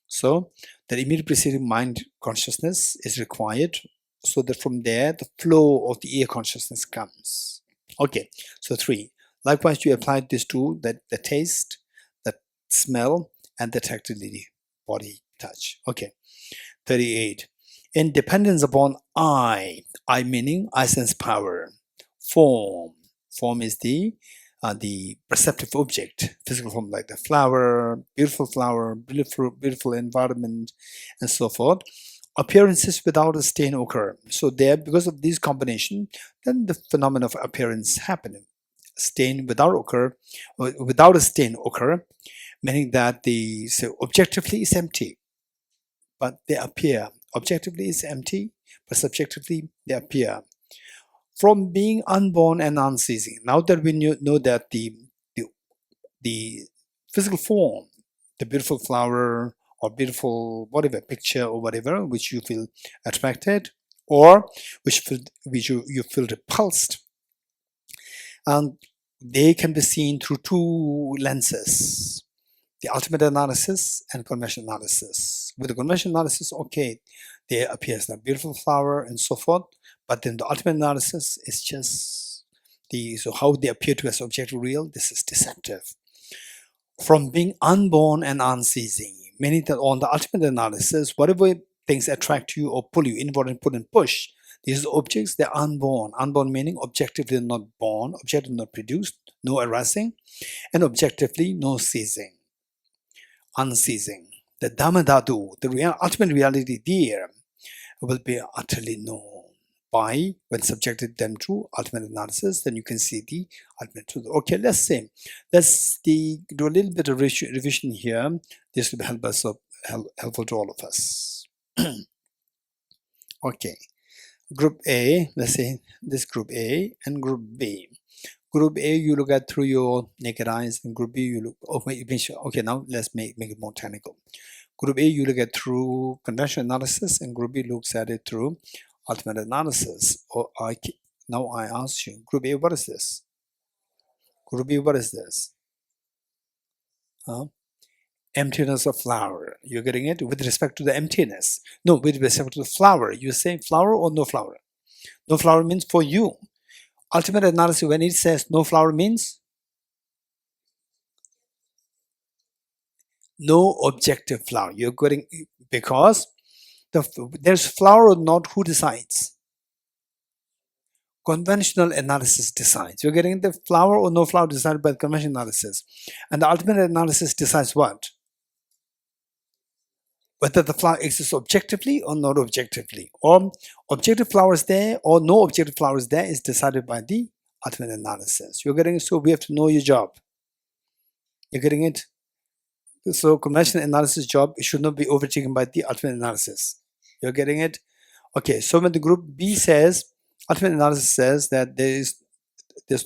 So the immediate preceding mind consciousness is required, so that from there the flow of the ear consciousness comes. Okay, so 3. Likewise, you apply this to the taste, the smell, and the tactility, body touch. Okay, 38. In dependence upon I meaning I sense power. Form is the perceptive object, physical form, like the flower, beautiful environment, and so forth. appearances without a stain occur. So there, because of this combination, then the phenomenon of appearance happen. Stain without a stain occur, meaning that so objectively is empty, but they appear. Objectively is empty, but subjectively they appear. From being unborn and unceasing. Now that we know that the physical form, the beautiful flower or beautiful whatever picture or whatever which you feel attracted or which you feel repulsed, and they can be seen through two lenses: the ultimate analysis and conventional analysis. With the conventional analysis, okay, there appears a beautiful flower and so forth, but then the ultimate analysis is just so how they appear to as objective real. This is deceptive. From being unborn and unceasing, meaning that on the ultimate analysis, whatever things attract you or pull you, inward and pull and push, these objects, they're unborn. Unborn meaning objectively not born, objectively not produced, no arising, and objectively no ceasing, unceasing. The Dharmadhatu, the ultimate reality there, will be utterly known by when subjected them to ultimate analysis. Then you can see the ultimate truth. Okay, let's do a little bit of revision here. This will help us helpful to all of us. Okay, group A, let's say this group A and group B. Group A, you look at through your naked eyes, and group B, you look. Okay, now let's make it more technical. Group A, you look at through conventional analysis, and Group B looks at it through ultimate analysis. Now I ask you, Group A, what is this? Group B, what is this? Emptiness of flower. You're getting it? With respect to the emptiness. No, with respect to the flower. You say flower or no flower? No flower means for you. Ultimate analysis, when it says no flower, means no objective flower. You're getting, because there's flower or not, who decides? Conventional analysis decides. You're getting the flower or no flower decided by the conventional analysis. And the ultimate analysis decides what? Whether the flower exists objectively or not objectively. Or objective flowers there or no objective flowers there is decided by the ultimate analysis. You're getting it? So we have to know your job. You're getting it? So conventional analysis job, it should not be overtaken by the ultimate analysis. You're getting it? Okay, so when the group B says, ultimate analysis says that there's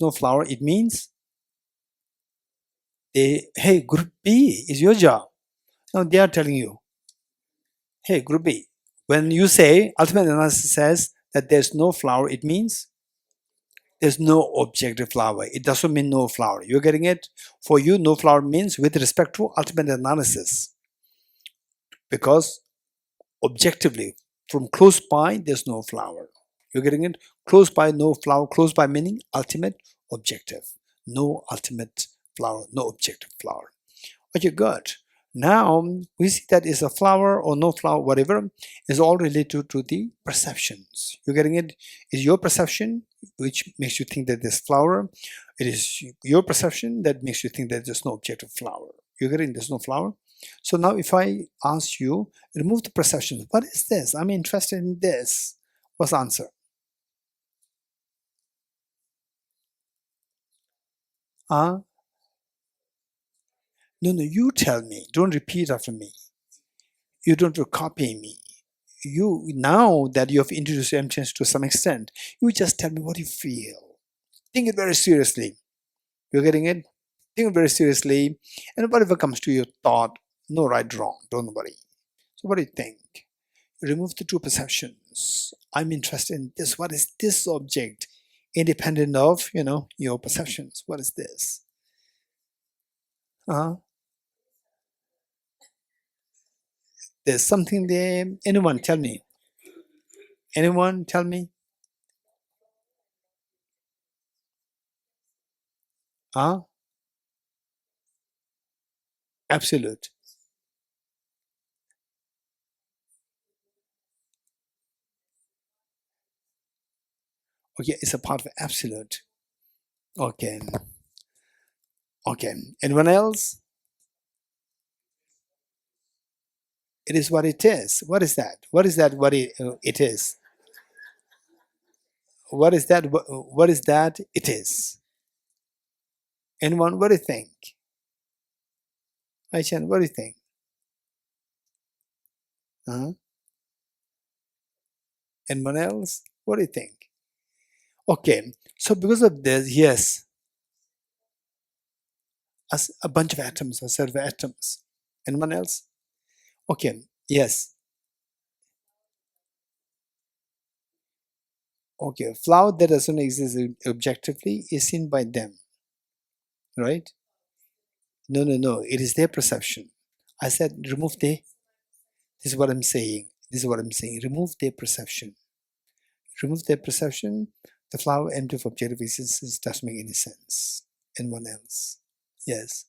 no flower, it means hey, group B is your job. Now they are telling you, hey, group B, when you say ultimate analysis says that there's no flower, it means there's no objective flower. It doesn't mean no flower. You're getting it? For you, no flower means with respect to ultimate analysis. Because objectively, from close by, there's no flower. You're getting it? Close by, no flower. Close by meaning ultimate, objective. No ultimate flower, no objective flower. Okay, good. Now, we see that is a flower or no flower, whatever, is all related to the perceptions. You're getting it? Is your perception which makes you think that there's flower. It is your perception that makes you think that there's no objective flower. You're getting there's no flower? So now if I ask you, remove the perception. What is this? I'm interested in this. What's the answer? No, you tell me. Don't repeat after me. You don't copy me. You, now that you have introduced emptiness to some extent, you just tell me what you feel. Think it very seriously. You're getting it? Think it very seriously. And whatever comes to your thought, no right, wrong. Don't worry. So what do you think? Remove the two perceptions. I'm interested in this. What is this object? Independent of, your perceptions. What is this? There's something there. Anyone tell me? Anyone tell me? Absolute. Okay, it's a part of absolute. Okay. Okay. Anyone else? It is what it is. What is that? What is that? What it is? What is that? What is that? It is. Anyone? What do you think? Aichan, what do you think? Anyone else? What do you think? Okay, so because of this, yes, as a bunch of atoms, a set of atoms. Anyone else? Okay, yes. Okay, flower that doesn't exist objectively is seen by them, right? No. It is their perception. I said remove their. This is what I'm saying. This is what I'm saying. Remove their perception. Remove their perception. The flower empty of objective existence doesn't make any sense. Anyone else? Yes.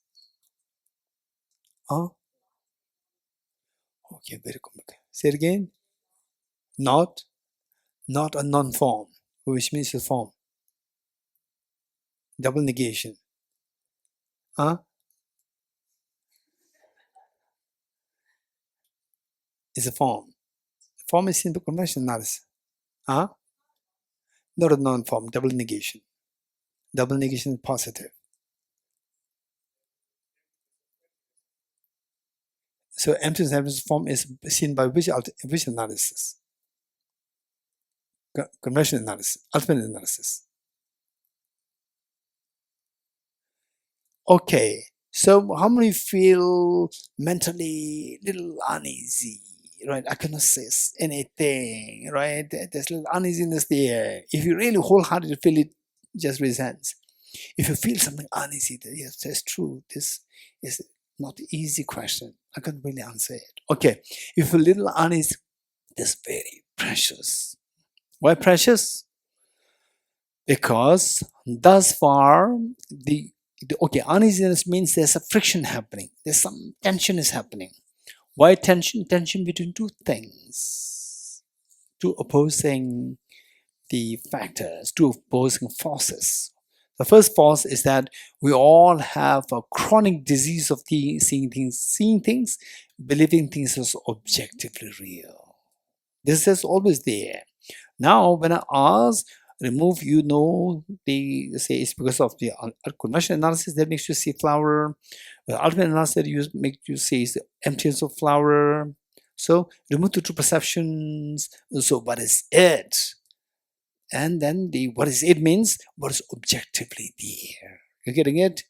Huh? Okay, very complicated. Say it again. Not a non-form, which means a form. Double negation. Huh? Is a form. Form is simple convention analysis. Huh? Not a non-form, double negation. Double negation is positive. So emptiness absence form is seen by which analysis? Convention analysis, ultimate analysis. Okay, so how many feel mentally little uneasy, right? I cannot say anything, right? There's a little uneasiness there. If you really wholeheartedly feel it, just resents. If you feel something uneasy, yes, that's true. This is not an easy question. I can't really answer it. Okay, if a little uneasy, that's very precious. Why precious? Because thus far, okay, uneasiness means there's a friction happening. There's some tension is happening. Why tension? Tension between two things, two opposing the factors, two opposing forces. The first force is that we all have a chronic disease of seeing things, believing things as objectively real. This is always there. Now, when I ask, remove, they say it's because of the conventional analysis that makes you see flower. The ultimate analysis that make you see is the emptiness of flower. So remove the two perceptions. So what is it? And then what is it means what is objectively there. You're getting it?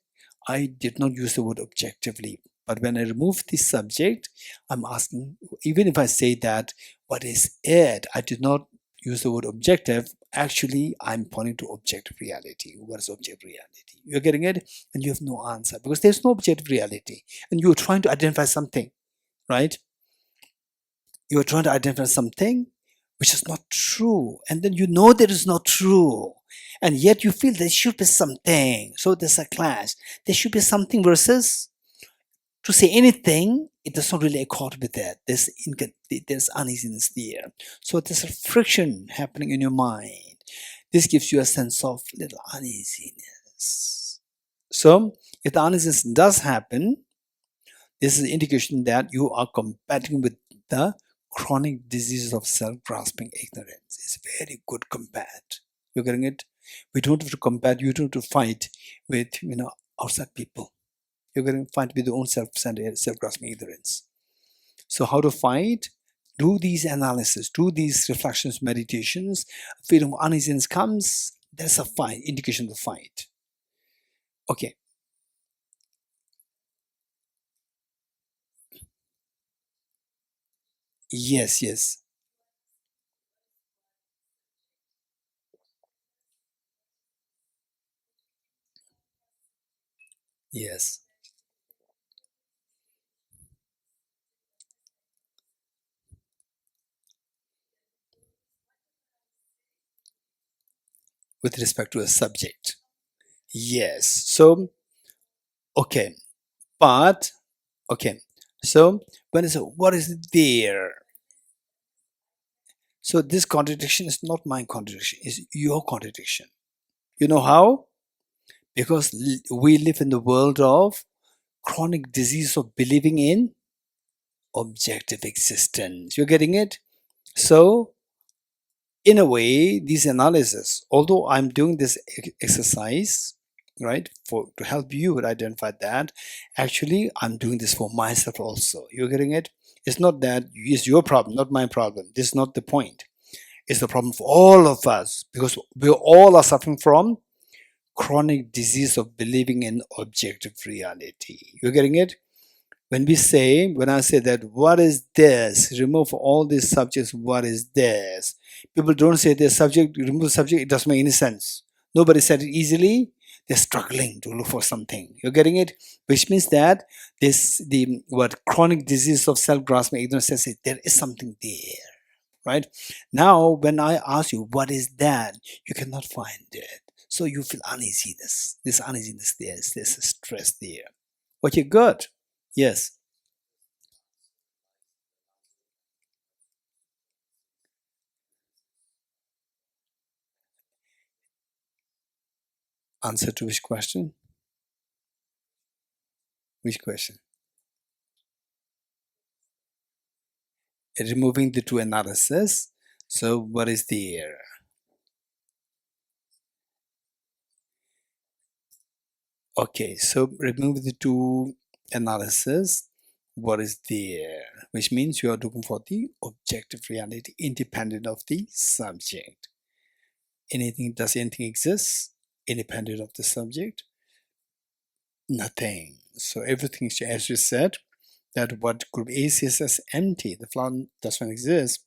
I did not use the word objectively. But when I remove the subject, I'm asking, even if I say that, what is it? I did not use the word objective. Actually, I'm pointing to objective reality. What is objective reality? You're getting it? And you have no answer because there's no objective reality. And you're trying to identify something, right? You're trying to identify something which is not true. And then you know that it's not true. And yet you feel there should be something. So there's a clash. There should be something versus to say anything, it does not really accord with that. There's uneasiness there. So there's a friction happening in your mind. This gives you a sense of little uneasiness. So if the uneasiness does happen, this is an indication that you are combating with the chronic diseases of self-grasping ignorance. It's very good combat. You're getting it? We don't have to combat, you don't have to fight with outside people. You're going to fight with your own self-centered, self-grasping ignorance. So how to fight? Do these analysis, do these reflections, meditations. Feeling of uneasiness comes, there's a fight, indication of the fight. Okay. Yes. Yes. With respect to a subject. Yes. So, okay. But, okay. So, when it's what is there? So this contradiction is not my contradiction, it's your contradiction. You know how? Because we live in the world of chronic disease of believing in objective existence. You're getting it? So, in a way, these analysis, although I'm doing this exercise, right, to help you identify that, actually, I'm doing this for myself also. You're getting it? It's not that it's your problem, not my problem. This is not the point. It's the problem for all of us because we all are suffering from chronic disease of believing in objective reality. You're getting it? When I say that, what is this? Remove all these subjects, what is this? People don't say this subject, remove the subject, it doesn't make any sense. Nobody said it easily. They're struggling to look for something. You're getting it? Which means that chronic disease of self-grasping ignorance says there is something there. Right? Now, when I ask you, what is that? You cannot find it. So you feel uneasiness. This uneasiness there, there's a stress there. Okay, good. Yes. Answer to which question? Which question? Removing the two analysis. So what is there? Okay, so remove the two analysis. What is there? Which means you are looking for the objective reality independent of the subject. Does anything exist independent of the subject? Nothing. So everything, as you said, that what group A sees as empty, the flower doesn't exist.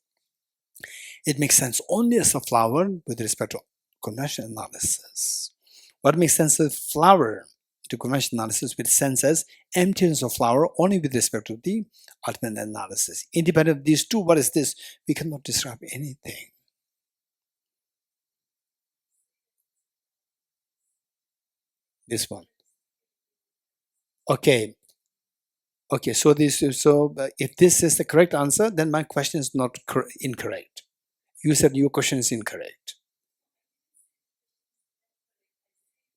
It makes sense only as a flower with respect to conventional analysis. What makes sense as flower to conventional analysis with sense as emptiness of flower only with respect to the ultimate analysis. Independent of these two, what is this? We cannot describe anything. This one. Okay. Okay, so if this is the correct answer, then my question is not incorrect. You said your question is incorrect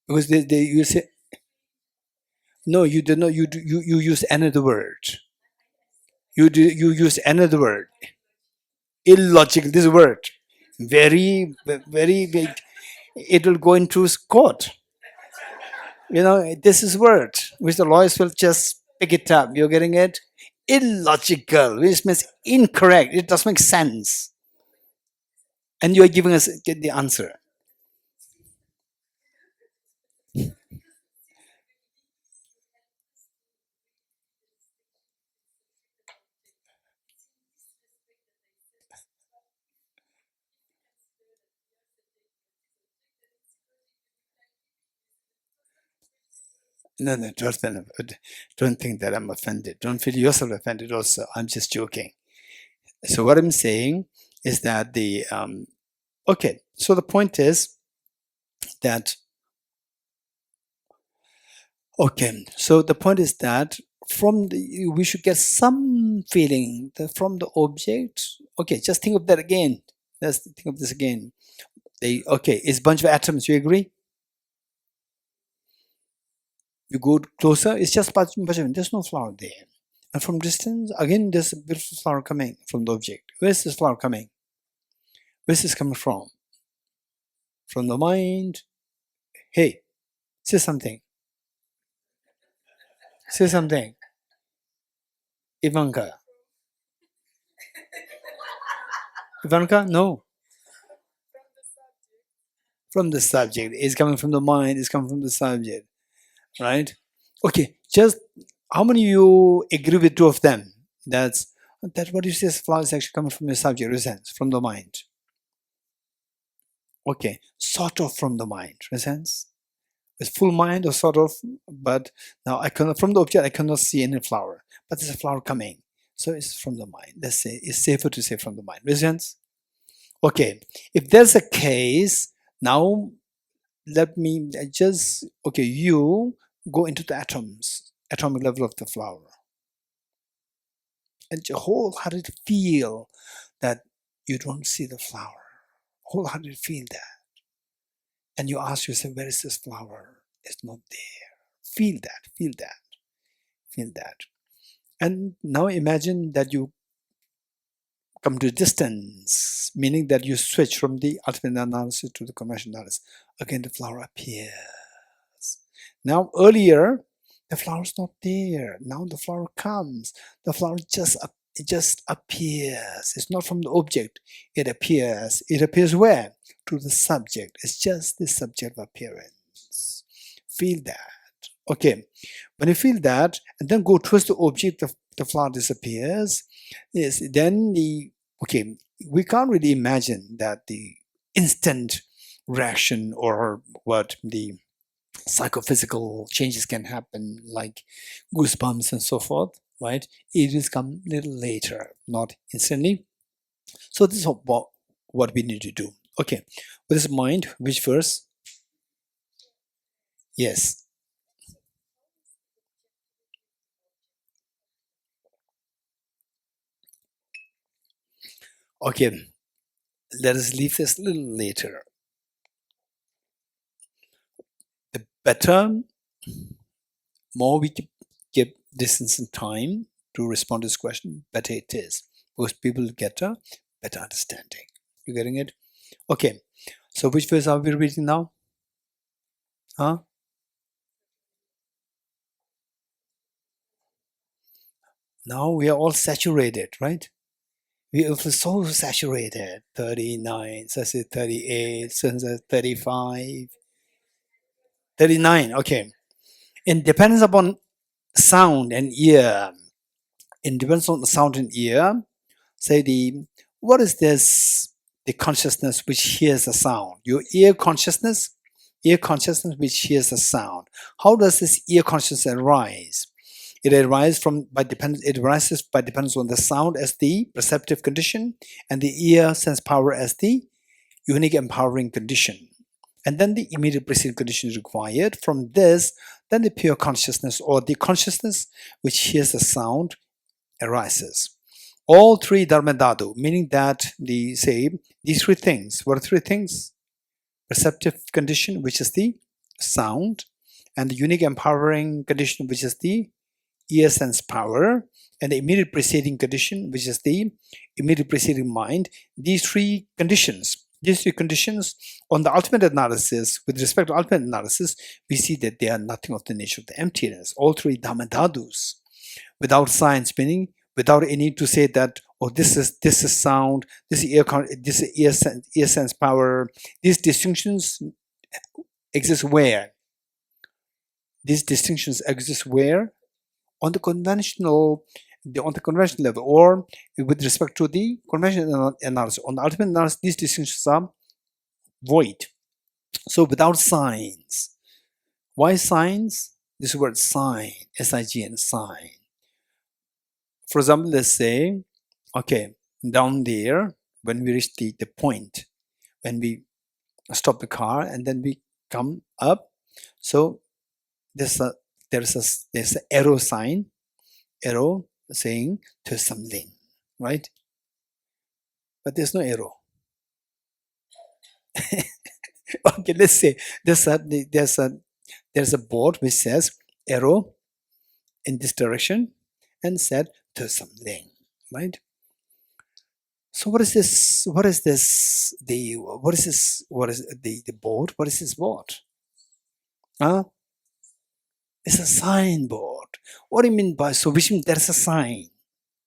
because you say no. You did not. You use another word. You use another word. Illogical. This word, very big. It will go into court. This is word which the lawyers will just pick it up. You're getting it? Illogical, which means incorrect. It doesn't make sense. And you are giving us the answer. No, don't think that I'm offended. Don't feel yourself offended also. I'm just joking. So what I'm saying is that okay, so the point is that, okay, so the point is that we should get some feeling from the object. Okay, just think of that again. Let's think of this again. Okay, it's a bunch of atoms, you agree? You go closer, it's just bunch of, there's no flower there. And from distance, again, there's a beautiful flower coming from the object. Where's this flower coming? Where's this coming from? From the mind. Hey, say something. Say something. Ivanka. Ivanka? No. From the subject. It's coming from the mind, it's coming from the subject. Right? Okay, just how many of you agree with two of them? That what you say flower is actually coming from the subject, resents from the mind. Okay, sort of from the mind, resents. With full mind or sort of, but now from the object I cannot see any flower, but there's a flower coming. So it's from the mind. Let's say it's safer to say from the mind. Resents? Okay, if there's a case, now let me just, okay, you go into the atomic level of the flower. And wholeheartedly feel that you don't see the flower. Wholeheartedly feel that. And you ask yourself, where is this flower? It's not there. Feel that, feel that, feel that. And now imagine that you come to distance, meaning that you switch from the ultimate analysis to the conventional analysis. Again, the flower appears. Now, earlier, the flower's not there. Now the flower comes. The flower it just appears. It's not from the object. It appears. It appears where? To the subject. It's just the subject of appearance. Feel that. Okay. When you feel that, and then go towards the object, the flower disappears. Yes. Then we can't really imagine that the instant reaction or what the psychophysical changes can happen, like goosebumps and so forth, right? It will come a little later, not instantly. So this is what we need to do. Okay, with this mind, which verse? Yes. Okay, let us leave this a little later. The better, more we give distance and time to respond to this question, better it is. Because people get a better understanding. You getting it? Okay. So which verse are we reading now? Huh? Now we are all saturated, right? We are so saturated. 39, so I say 38, so 35, 39. Okay. It depends upon sound and ear. It depends on the sound and ear. Say what is this? The consciousness which hears the sound. Your ear consciousness which hears the sound. How does this ear consciousness arise? It arises by dependence on the sound as the perceptive condition and the ear sense power as the unique empowering condition. And then the immediate preceding condition is required. From this, then the pure consciousness or the consciousness which hears the sound arises. All three Dharmadhatu, meaning that these three things. What are three things? Perceptive condition, which is the sound, and the unique empowering condition, which is the ear sense power, and the immediate preceding condition, which is the immediate preceding mind. These three conditions on the ultimate analysis, with respect to ultimate analysis, we see that they are nothing of the nature of the emptiness. All three Dharmadhatus, without science, meaning without any need to say that, oh, this is sound, this is ear sense power. These distinctions exist where? These distinctions exist where? On the conventional level, or with respect to the conventional analysis. On the ultimate analysis, these distinctions are void. So without signs. Why signs? This word sign, S-I-G-N, sign. For example, let's say, okay, down there, when we reach the point, when we stop the car and then we come up, so there's an arrow sign, arrow saying Thosamling, right? But there's no arrow. Okay, let's say there's a board which says arrow in this direction and said Thosamling, right? So what is this? What is the board? What is this board? Huh? It's a signboard. What do you mean by, so which means there's a sign,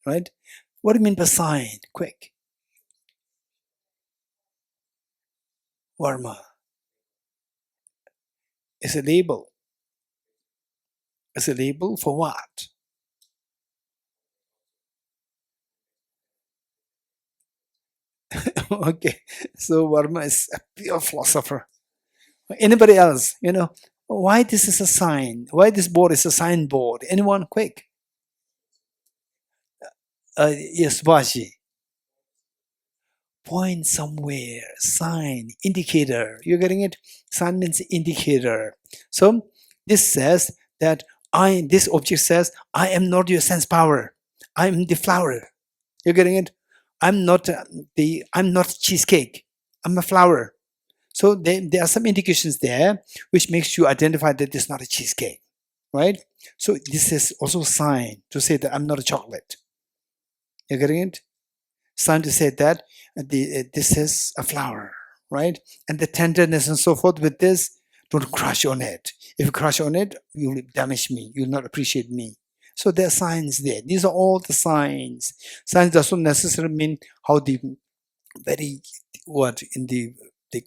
right? What do you mean by sign? Quick. Varma. It's a label. It's a label for what? Okay, so Varma is a pure philosopher. Anybody else, why this is a sign? Why this board is a signboard? Anyone? Quick. Yes, Baji. Point somewhere, sign, indicator. You're getting it? Sign means indicator. So this says that this object says, I am not your sense power. I'm the flower. You're getting it? I'm not cheesecake. I'm a flower. So there are some indications there which makes you identify that it's not a cheesecake. right? So this is also a sign to say that I'm not a chocolate. You're getting it? Sign to say that this is a flower, right? And the tenderness and so forth with this, don't crush on it. If you crush on it, you'll damage me. You'll not appreciate me. So there are signs there. These are all the signs. Signs doesn't necessarily mean how the very what in the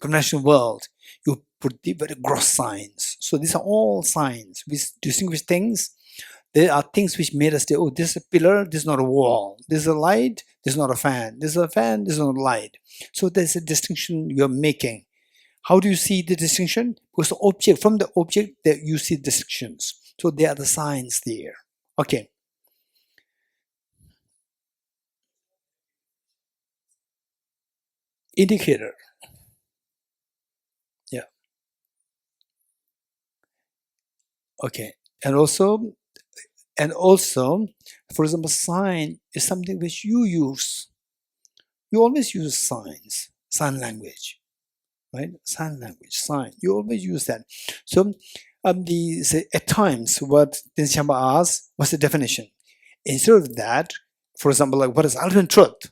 conventional world you put the very gross signs. So these are all signs. We distinguish things. There are things which made us say, oh, this is a pillar, this is not a wall. This is a light, this is not a fan. This is a fan, this is not a light. So there's a distinction you're making. How do you see the distinction? Because the object, from the object that you see distinctions. So there are the signs there. Okay. Indicator. Yeah. Okay. And also, for example, sign is something which you use. You always use signs, sign language, right? Sign language, sign. You always use that. So, at times, what Shamba asks, what's the definition? Instead of that, for example, like what is ultimate truth?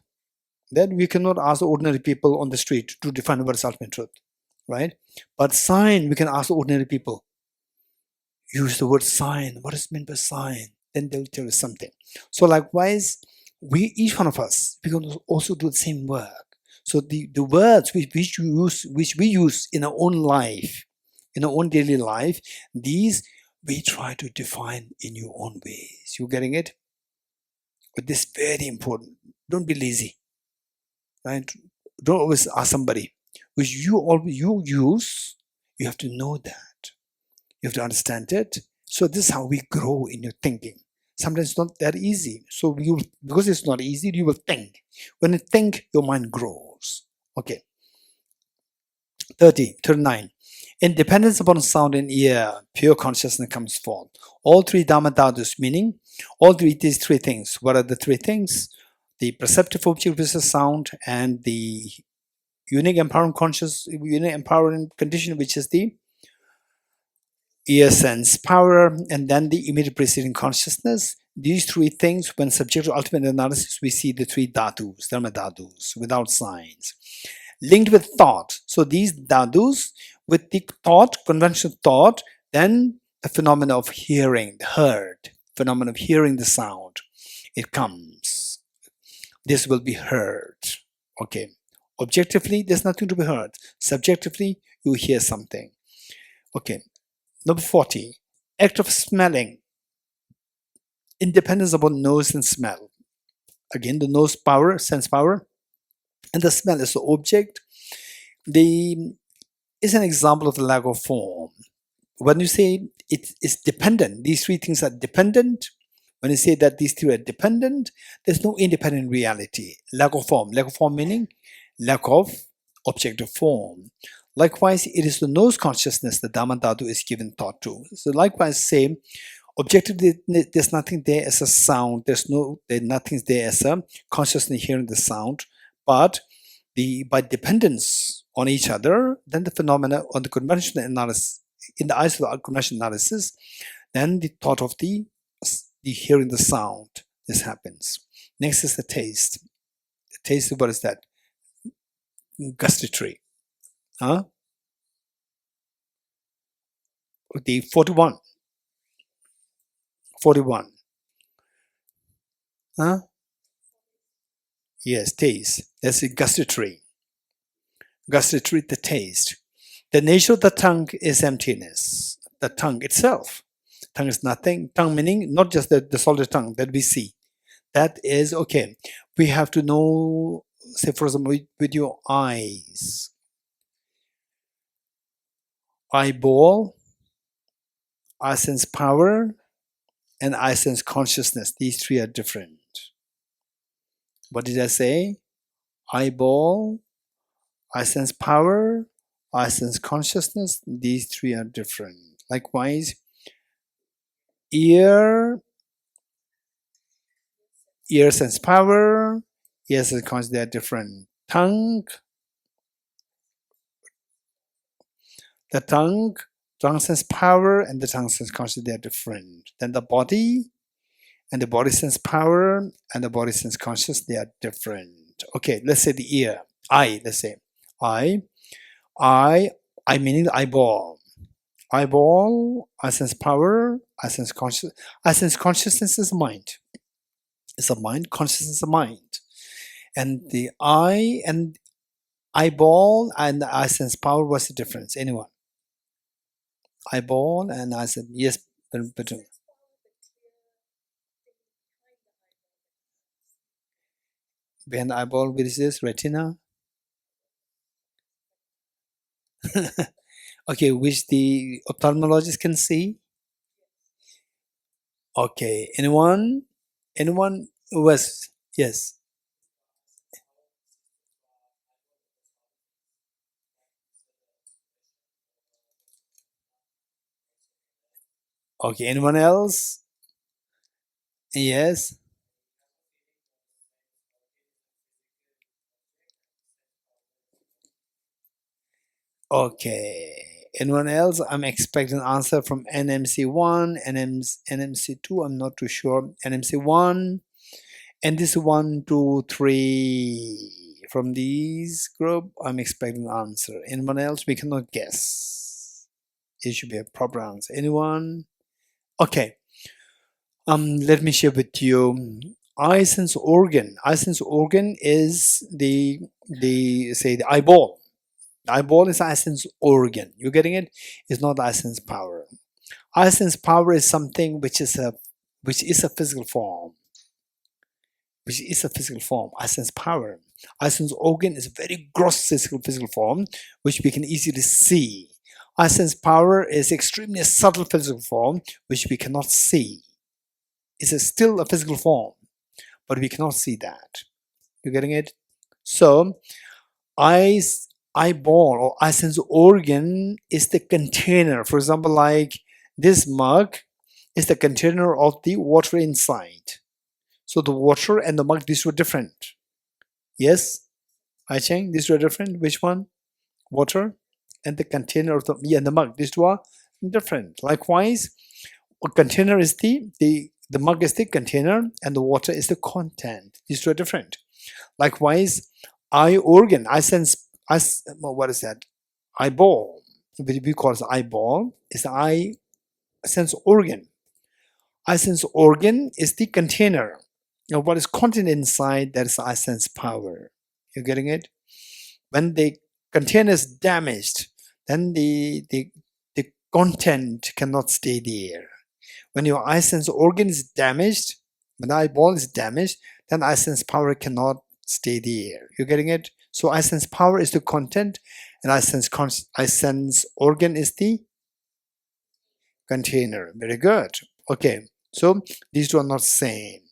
Then we cannot ask ordinary people on the street to define what is ultimate truth, right? But sign, we can ask ordinary people. Use the word sign. What is meant by sign? Then they'll tell you something. So likewise, each one of us, we can also do the same work. So the words which we use in our own life, in our own daily life, these we try to define in your own ways. You getting it? But this is very important. Don't be lazy, right? Don't always ask somebody which you use. You have to know that. You have to understand it. So this is how we grow in your thinking. Sometimes it's not that easy. So because it's not easy, you will think. When you think, your mind grows. Okay. 39. In dependence upon sound and ear, pure consciousness comes forth. All three Dharmadhatus, meaning all these three things. What are the three things? The perceptive object, which is sound, and the unique empowering condition, which is the ear sense power, and then the immediate preceding consciousness. These three things, when subject to ultimate analysis, we see the three dhatus, dharmadhatus, without signs. Linked with thought. So these dhatus, with the thought, conventional thought, then the phenomena of hearing, heard, phenomena of hearing the sound. It comes. This will be heard. Okay. Objectively, there's nothing to be heard. Subjectively, you hear something. Okay. Number 40, act of smelling, independence upon nose and smell. Again, the nose power, sense power, and the smell is the object. Is an example of the lack of form. When you say it is dependent, these three things are dependent. When you say that these three are dependent, there's no independent reality. Lack of form meaning lack of objective form. Likewise, it is the nose consciousness that Dharmadhatu is given thought to. So likewise, same. Objectively, there's nothing there as a sound. There's nothing there as a consciousness hearing the sound. But by dependence on each other, then the phenomena on the conventional analysis, in the eyes of the conventional analysis, then the thought of the hearing the sound, this happens. Next is the taste. The taste, what is that? Gustatory. Huh? The 41. Huh? Yes, taste. That's the gustatory. Gustatory, the taste. The nature of the tongue is emptiness. The tongue itself. Tongue is nothing. Tongue meaning not just the solid tongue that we see. That is okay. We have to know, say for example, with your eyes. Eyeball, eye sense power, and eye sense consciousness. These three are different. What did I say? Eyeball, eye sense power, eye sense consciousness. These three are different. Likewise, ear sense power, ear sense consciousness, they are different. Tongue, the tongue tongue sense power and the tongue sense consciousness, they are different. Then the body and the body sense power and the body sense consciousness, they are different. Okay, let's say the ear. Let's say I meaning the eyeball. Eyeball, I sense power, I sense consciousness. I sense consciousness is mind. It's a mind, consciousness is a mind. And the eye and eyeball and I sense power, what's the difference? Anyone? Eyeball and I said, yes, but behind the eyeball, where is this? Retina? Okay, which the ophthalmologist can see? Okay, anyone? Anyone who was, yes. Okay, anyone else? Yes. Okay. Anyone else? I'm expecting an answer from NMC1, NMC2, I'm not too sure. NMC1, and this 1, 2, 3. From these group, I'm expecting an answer. Anyone else? We cannot guess. It should be a proper answer. Anyone? Okay. Let me share with you. Eye sense organ. Eye sense organ is the eyeball. The eyeball is eye sense organ. You getting it? It's not eye sense power. Eye sense power is something which is a physical form. Which is a physical form. Eye sense power. Eye sense organ is a very gross physical form which we can easily see. Eye sense power is extremely subtle physical form which we cannot see. It's still a physical form, but we cannot see that. You getting it? So, eyeball or eye sense organ is the container. For example, like this mug is the container of the water inside. So the water and the mug, these were different. Yes, I Cheng, these were different. Which one? Water and the container of the mug. These two are different. Likewise, a container is the mug is the container and the water is the content. These two are different. Likewise, eye organ, eye sense, what is that? Eyeball, we call it eyeball, is the eye sense organ. Eye sense organ is the container. What is content inside, that is eye sense power. You're getting it? When the container is damaged, then the content cannot stay there. When your eye sense organ is damaged, when the eyeball is damaged, then eye sense power cannot stay there. You're getting it? So eye sense power is the content, and eye sense organ is the container. Very good. Okay, so these two are not same,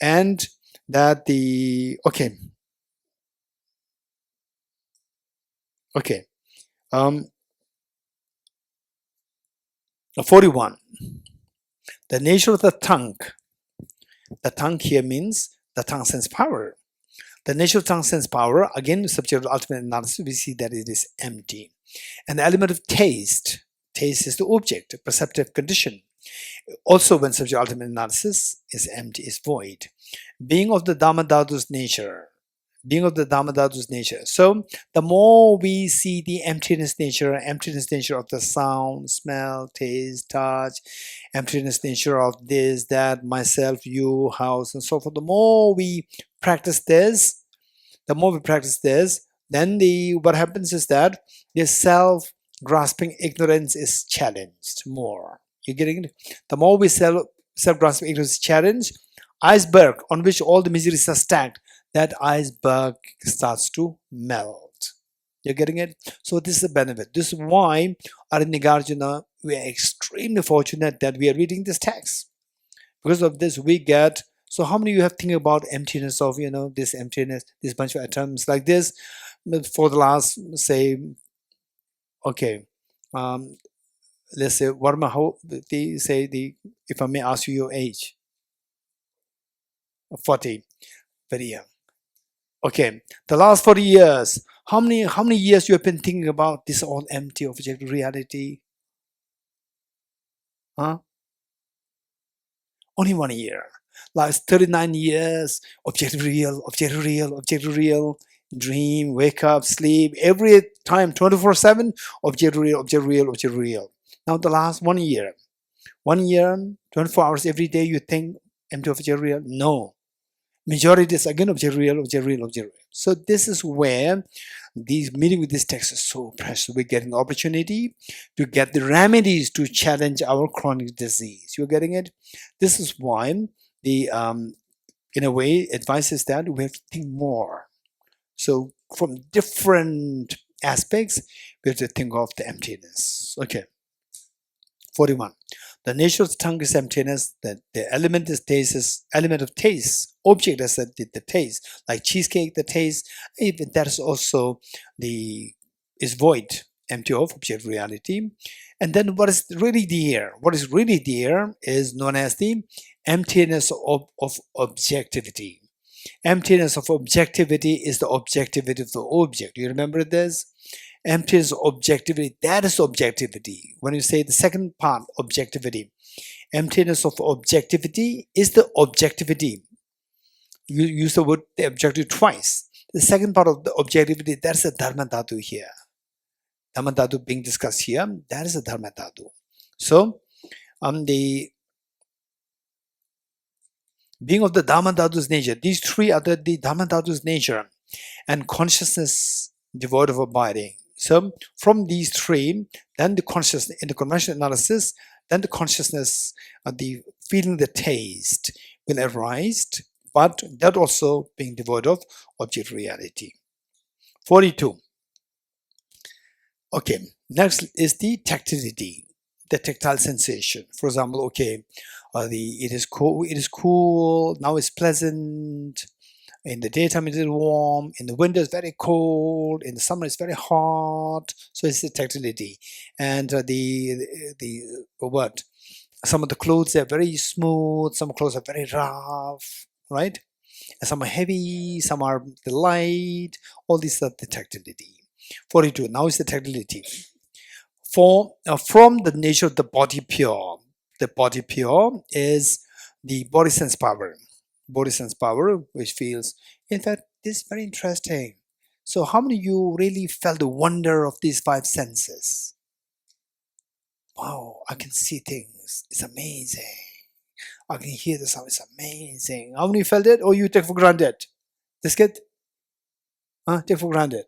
and that the okay. 41. The nature of the tongue. The tongue here means the tongue sense power. The nature of tongue sense power, again, subject to ultimate analysis, we see that it is empty. And the element of taste. Taste is the object, a perceptive condition. Also, when subject to ultimate analysis is empty, is void. Being of the Dharmadhatu's nature. Being of the Dharmadhatu's nature. So, the more we see the emptiness nature of the sound, smell, taste, touch, emptiness nature of this, that, myself, you, house, and so forth, the more we practice this, then what happens is that the self-grasping ignorance is challenged more. You're getting it? The more we self-grasping ignorance is challenged, iceberg on which all the miseries are stacked, that iceberg starts to melt. You're getting it? So this is a benefit. This is why Arya Nagarjuna, we are extremely fortunate that we are reading this text. Because of this, we get. So how many of you have think about emptiness of, this emptiness, this bunch of atoms like this for the last, say, okay, let's say, Varma, how if I may ask you your age? 40, very young. Okay, the last 40 years, how many years you have been thinking about this all empty object reality? Huh? Only 1 year. Last 39 years, objective real, objective real, objective real, dream, wake up, sleep, every time, 24/7, objective real, objective real, objective real. Now the last 1 year, 24 hours every day you think empty objective real? No. Majority is again objective real, objective real, objective real. So this is where these meeting with this text is so precious. We're getting the opportunity to get the remedies to challenge our chronic disease. You're getting it? This is why the in a way advice is that we have to think more. So from different aspects, we have to think of the emptiness. Okay. 41. The nature of the tongue is emptiness. The element is taste is element of taste. Object is the taste, like cheesecake. The taste, even that is also is void, empty of objective reality. And then what is really there? What is really there is known as the emptiness of objectivity. Emptiness of objectivity is the objectivity of the object. You remember this? Emptiness of objectivity, that is objectivity. When you say the second part, objectivity, emptiness of objectivity is the objectivity. You use the word the objective twice. The second part of the objectivity, that's the Dharmadhatu here. Dharmadhatu being discussed here, that is the Dharmadhatu. So, the being of the Dharmadhatu's nature, these three are the Dharmadhatu's nature and consciousness devoid of abiding. So from these three, then the consciousness, in the conventional analysis, then the consciousness, the feeling, the taste will arise, but that also being devoid of object reality. 42. Okay, next is the tactility, the tactile sensation. For example, okay, it is cool, now it's pleasant. In the daytime it's warm, in the winter it's very cold, in the summer it's very hot. So it's the tactility. And what? Some of the clothes are very smooth, some clothes are very rough, right? And some are heavy, some are light. All these are the tactility. 42. Now is the tactility. From the nature of the body pure. The body pure is the body sense power. Body sense power, which feels, in fact, this is very interesting. So how many of you really felt the wonder of these five senses? Wow, I can see things. It's amazing. I can hear the sound. It's amazing. How many felt it? Or you take for granted? This kid? Huh? Take for granted?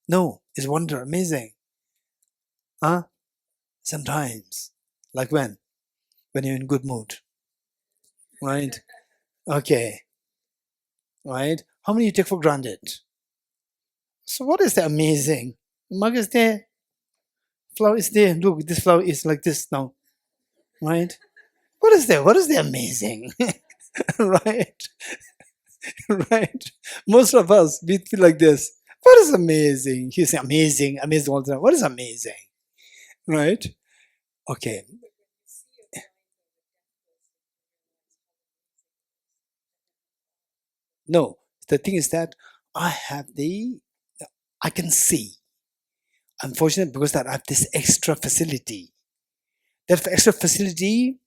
No, it's wonder, amazing. Huh? Sometimes. Like when? When you're in good mood. Right? Okay. Right? How many you take for granted? So what is the amazing? Mug is there. Flower is there. Look, this flower is like this now. Right? What is there? What is the amazing? Right? Right? Most of us, we feel like this. What is amazing? You say amazing, amazing all the time. What is amazing? Right? Okay. No, the thing is that I can see. Unfortunately, because that I have this extra facility. That extra facility,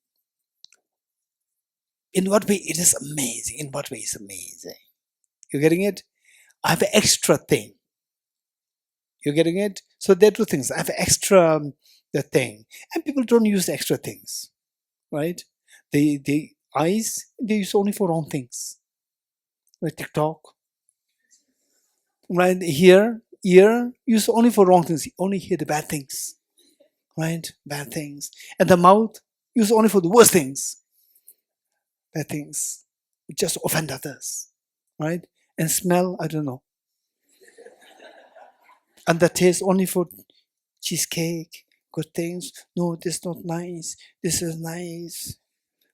in what way it is amazing? In what way is amazing? You're getting it? I have an extra thing. You're getting it? So there are two things. I have extra the thing, and people don't use extra things, right? The eyes they use only for wrong things. Like TikTok, right? Here, ear use only for wrong things. You only hear the bad things, right? Bad things, and the mouth use only for the worst things. Bad things, just offend others, right? And smell, I don't know. And the taste only for cheesecake, good things. No, this is not nice. This is nice.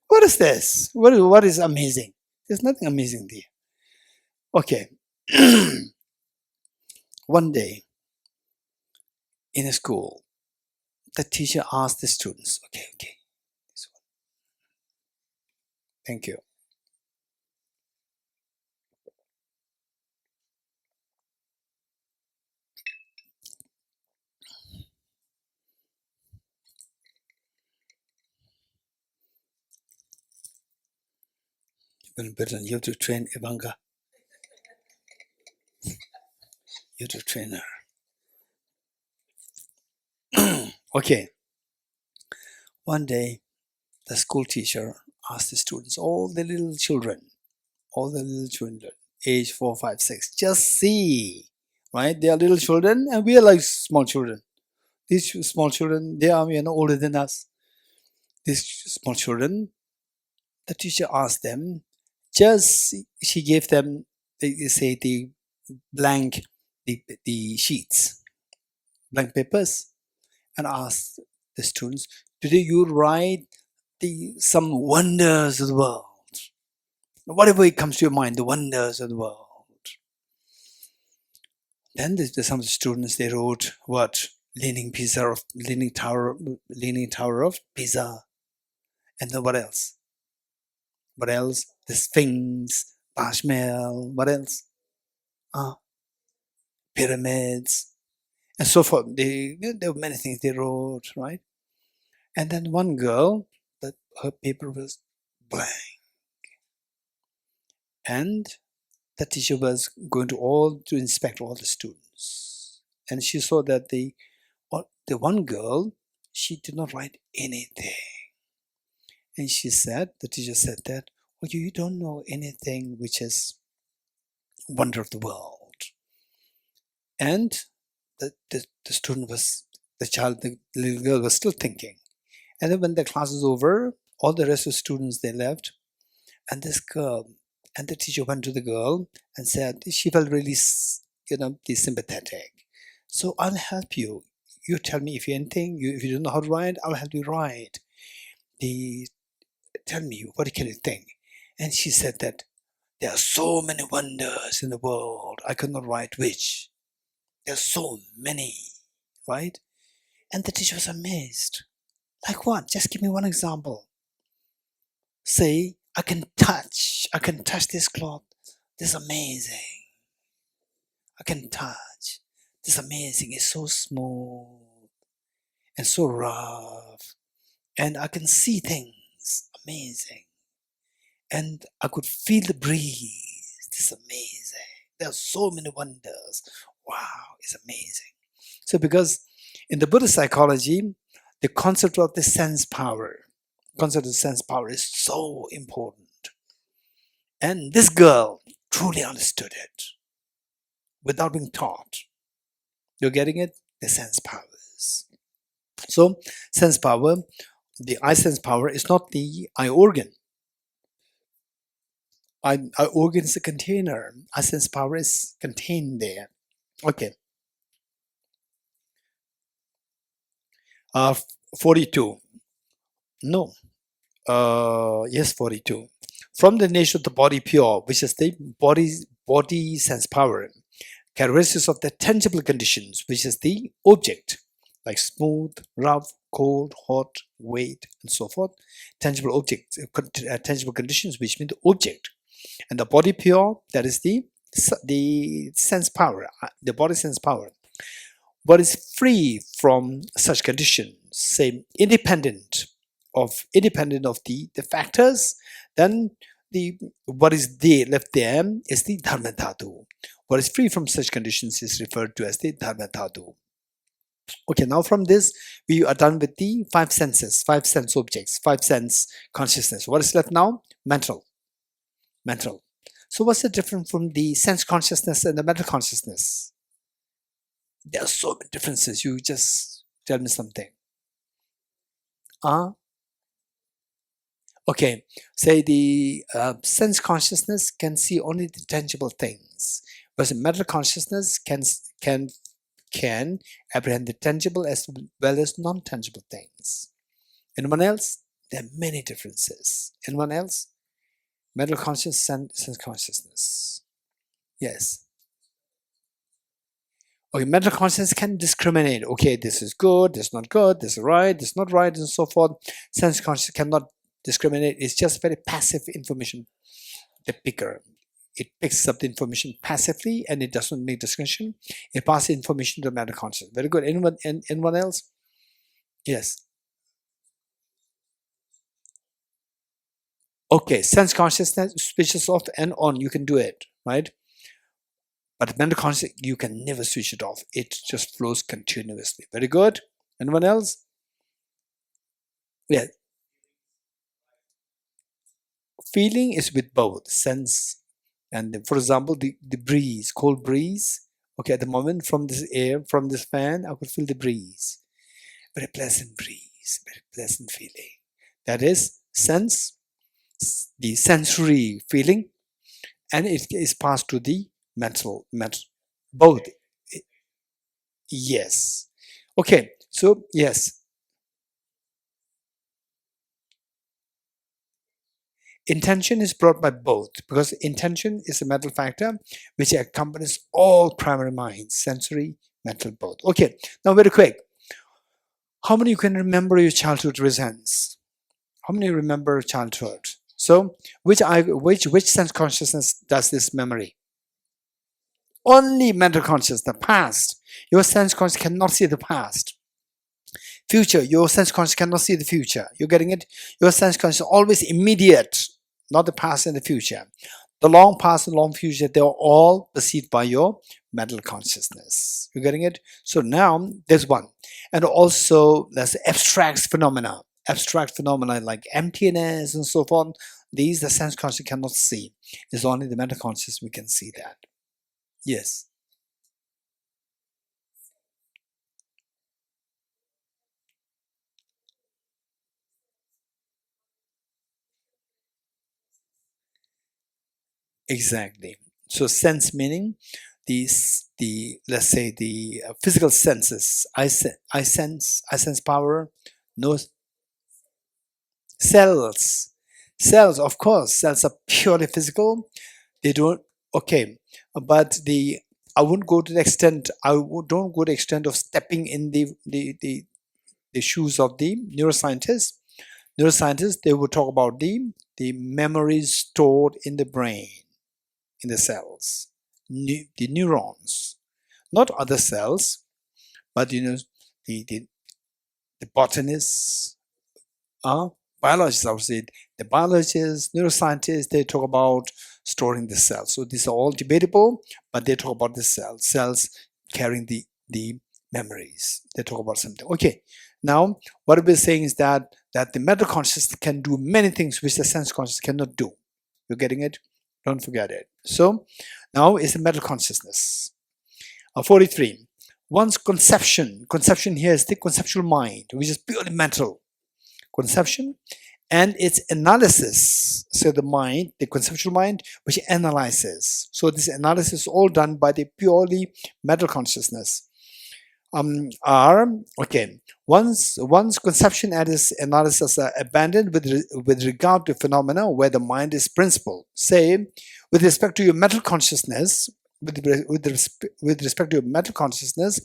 What is this? What is amazing? There's nothing amazing there. Okay. One day in a school, the teacher asked the students, okay, this one. Thank you. You have to train Ivanka. You have to train her. Okay. One day, the school teacher asked the students, all the little children, age 4, 5, 6, just see, right? They are little children and we are like small children. These small children, they are older than us. These small children, the teacher asked them, she gave them, the blank, the sheets, blank papers, and asked the students, today you write some wonders of the world. Whatever it comes to your mind, the wonders of the world. Then some of the students, they wrote what? Leaning Tower of Pisa. And then what else? What else? The Sphinx, Taj Mahal, what else? Pyramids, and so forth. There were many things they wrote, right? And then one girl, her paper was blank. And the teacher was going to inspect all the students. And she saw that the one girl, she did not write anything. And the teacher said that, well, you don't know anything which is wonder of the world. And the student was, the little girl was still thinking. And then when the class was over, all the rest of the students, they left. And this girl, and the teacher went to the girl and said, she felt really, sympathetic. So I'll help you. You tell me if you don't know how to write, I'll help you write. Tell me, what can you think? And she said that there are so many wonders in the world. I could not write which. There are so many, right? And the teacher was amazed. Like what? Just give me one example. Say, I can touch this cloth. This is amazing. I can touch. This is amazing. It's so smooth and so rough. And I can see things. Amazing. And I could feel the breeze. This is amazing. There are so many wonders. Wow, it's amazing. So because in the Buddhist psychology, the concept of the sense power is so important. And this girl truly understood it without being taught. You're getting it? The sense powers. So sense power, the eye sense power is not the eye organ. Eye organ is a container. Eye sense power is contained there. Okay. 42. No. Yes, 42. From the nature of the body pure, which is the body sense power, characteristics of the tangible conditions, which is the object, like smooth, rough, cold, hot, weight, and so forth. Tangible objects, tangible conditions, which mean the object. And the body pure, that is the sense power, the body sense power. What is free from such conditions, say independent of the factors, then what is left there is the Dharmadhatu. What is free from such conditions is referred to as the Dharmadhatu. Okay, now from this, we are done with the 5 senses, 5 sense objects, 5 sense consciousness. What is left now? Mental. So what's the difference from the sense consciousness and the mental consciousness? There are so many differences. You just tell me something. Okay, say the sense consciousness can see only the tangible things, whereas the mental consciousness can apprehend the tangible as well as non-tangible things. Anyone else? There are many differences. Anyone else? Mental consciousness and sense consciousness. Yes. Okay, mental consciousness can discriminate. Okay, this is good, this is not good, this is right, this is not right, and so forth. Sense consciousness cannot discriminate. It's just very passive information. The picker. It picks up the information passively and it doesn't make distinction. It passes information to the mental consciousness. Very good. Anyone else? Yes. Okay, sense consciousness, switches off and on, you can do it, right? But mental consciousness, you can never switch it off. It just flows continuously. Very good. Anyone else? Yeah. Feeling is with both sense and, for example, the breeze, cold breeze. Okay, at the moment from this air, from this fan, I could feel the breeze. Very pleasant breeze, very pleasant feeling. That is sense, the sensory feeling, and it is passed to the mental, both. Yes. Okay, so yes, intention is brought by both, because intention is a mental factor which accompanies all primary minds, sensory, mental, both. Okay, now very quick. How many you can remember your childhood presents? How many remember childhood? So which sense consciousness does this memory? Only mental consciousness, the past. Your sense consciousness cannot see the past. Future, your sense consciousness cannot see the future. You're getting it? Your sense consciousness is always immediate, not the past and the future. The long past and long future, they're all perceived by your mental consciousness. You're getting it? So now there's one. And also there's abstract phenomena. Abstract phenomena like emptiness and so forth. These the sense consciousness cannot see. It's only the mental consciousness we can see that. Yes. Exactly. So sense meaning the let's say the physical senses. I sense power. No cells. Cells, of course, cells are purely physical. They don't. Okay, but the I wouldn't go to the extent. Don't go to the extent of stepping in the shoes of the neuroscientists. Neuroscientists, they would talk about the memories stored in the brain, in the cells, the neurons, not other cells, but the the botanists, biologists, I would say, the biologists, neuroscientists, they talk about storing the cells. So these are all debatable, but they talk about the cells carrying the memories. They talk about something. Okay, now what we're saying is that the mental consciousness can do many things which the sense consciousness cannot do. You're getting it? Don't forget it. So now is the mental consciousness. 43. One's conception here is the conceptual mind, which is purely mental. Conception and its analysis. So the mind, the conceptual mind, which analyzes. So this analysis is all done by the purely mental consciousness. Are okay. Once conception and its analysis are abandoned with regard to phenomena where the mind is principle. Say, with respect to your mental consciousness, with respect to your mental consciousness,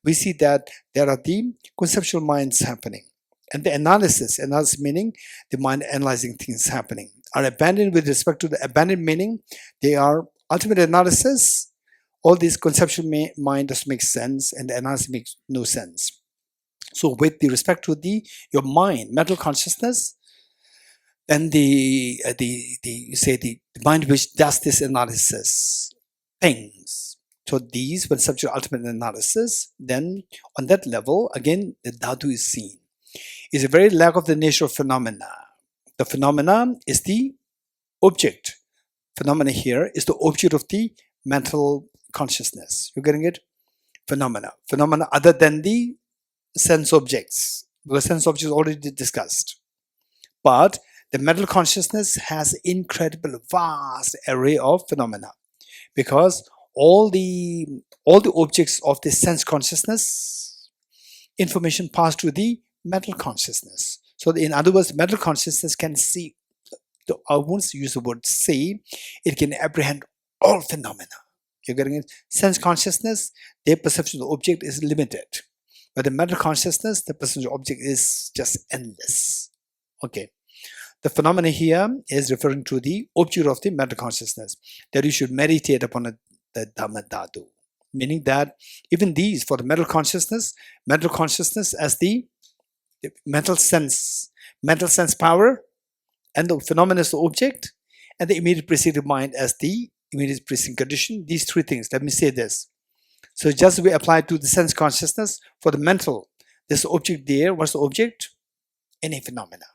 we see that there are the conceptual minds happening. And the analysis meaning the mind analyzing things happening, are abandoned with respect to the abandoned meaning. They are ultimate analysis. All these conceptual mind does make sense, and the analysis makes no sense. So with the respect to your mind, mental consciousness, and the mind which does this analysis things. So these, when subject to ultimate analysis, then on that level, again, the dhatu is seen. Is a very lack of the nature of phenomena. The phenomena is the object. Phenomena here is the object of the mental consciousness. You're getting it? Phenomena. Phenomena other than the sense objects. Because sense objects already discussed. But the mental consciousness has incredible vast array of phenomena. Because all the objects of the sense consciousness, information passed to the mental consciousness. So in other words, mental consciousness can see, I won't use the word see, it can apprehend all phenomena. You're getting it? Sense consciousness, their perception of the object is limited. But the mental consciousness, the perception of the object is just endless. Okay. The phenomena here is referring to the object of the mental consciousness, that you should meditate upon the Dharmadhatu. Meaning that even these, for the mental consciousness as the mental sense power and the phenomenon as the object, and the immediate preceding mind as the immediate preceding condition. These three things. Let me say this. So just we apply to the sense consciousness for the mental. There's the object there. What's the object? Any phenomena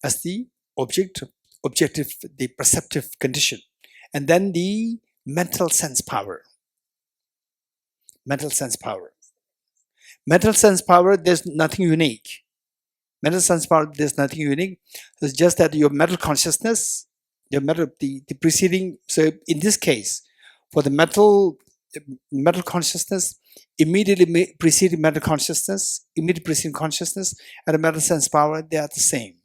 as the object, objective, the perceptive condition, and then the mental sense power. Mental sense power. Mental sense power. There's nothing unique. Mental sense power. There's nothing unique. It's just that your mental consciousness, your mental the preceding. So in this case, for the mental consciousness, immediately preceding mental consciousness, immediately preceding consciousness, and the mental sense power, they are the same.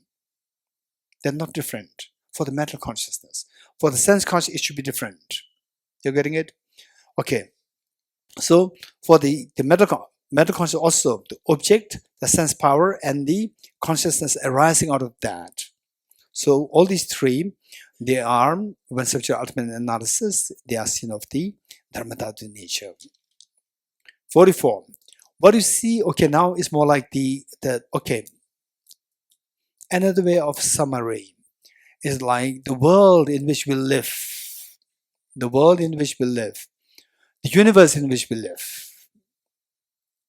They're not different for the mental consciousness. For the sense consciousness, it should be different. You're getting it? Okay. So for the mental consciousness, also the object, the sense power, and the consciousness arising out of that. So all these three, they are, when such an ultimate analysis, they are seen of the Dharmadhatu nature. 44. What you see, okay, now is more like okay. Another way of summary is like the world in which we live. The world in which we live. The universe in which we live.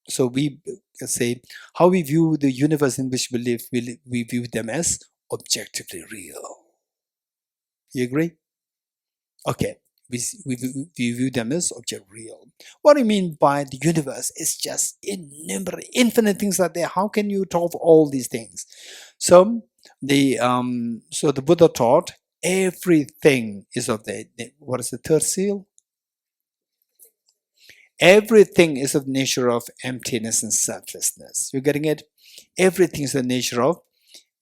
So we can say how we view the universe in which we live, we view them as objectively real. You agree? Okay. We view them as object real. What do you mean by the universe? It's just innumerable, infinite things are there. How can you talk of all these things? So the Buddha taught everything is of what is the third seal? Everything is of the nature of emptiness and selflessness. You're getting it? Everything is the nature of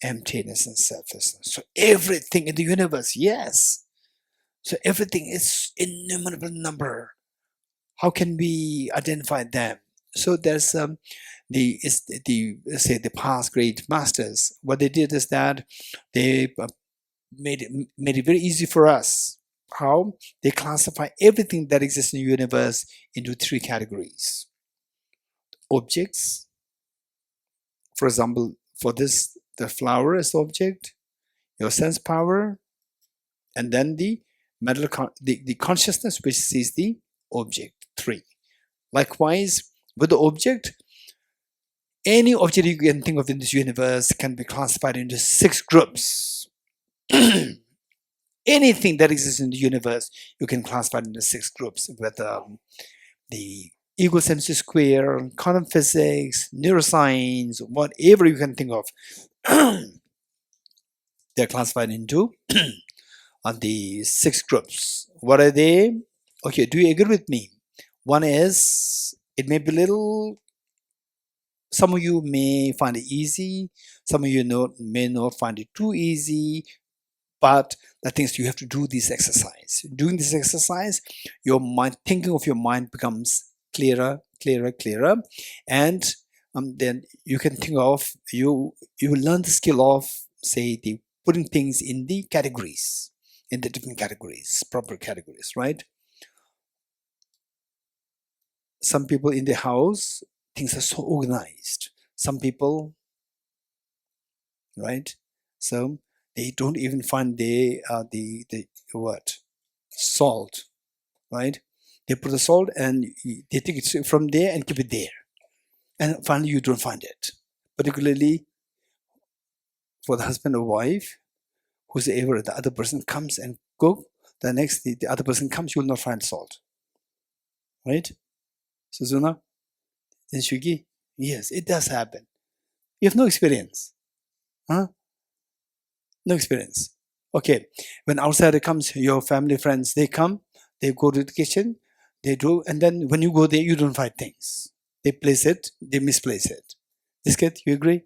emptiness and selflessness. So everything in the universe, yes. So everything is innumerable number. How can we identify them? So there's the past great masters. What they did is that they made it very easy for us. How? They classify everything that exists in the universe into three categories. Objects. For example, for this, the flower is the object, your sense power, and then the the consciousness which sees the object. 3. Likewise, with the object, any object you can think of in this universe can be classified into 6 groups. Anything that exists in the universe, you can classify into 6 groups, whether the ego-sensory square, quantum physics, neuroscience, whatever you can think of. They're classified into the 6 groups. What are they? Okay, do you agree with me? One is, it may be little, some of you may find it easy, some of you may not find it too easy, but the thing is you have to do this exercise. Doing this exercise, your mind, thinking of your mind becomes clearer, and then you can think of, you will learn the skill of, say, the putting things in the categories, in the different categories, proper categories, right? Some people in the house, things are so organized. Some people, right? So they don't even find the what? Salt, right? They put the salt and they take it from there and keep it there. And finally you don't find it. Particularly for the husband or wife, whosoever the other person comes and cook, the other person comes, you will not find salt. Right? Suzuna? And Shugi? Yes, it does happen. You have no experience. Huh? No experience. Okay. When outsider comes, your family, friends, they come, they go to the kitchen, they do, and then when you go there, you don't find things. They place it, they misplace it. This kid, you agree?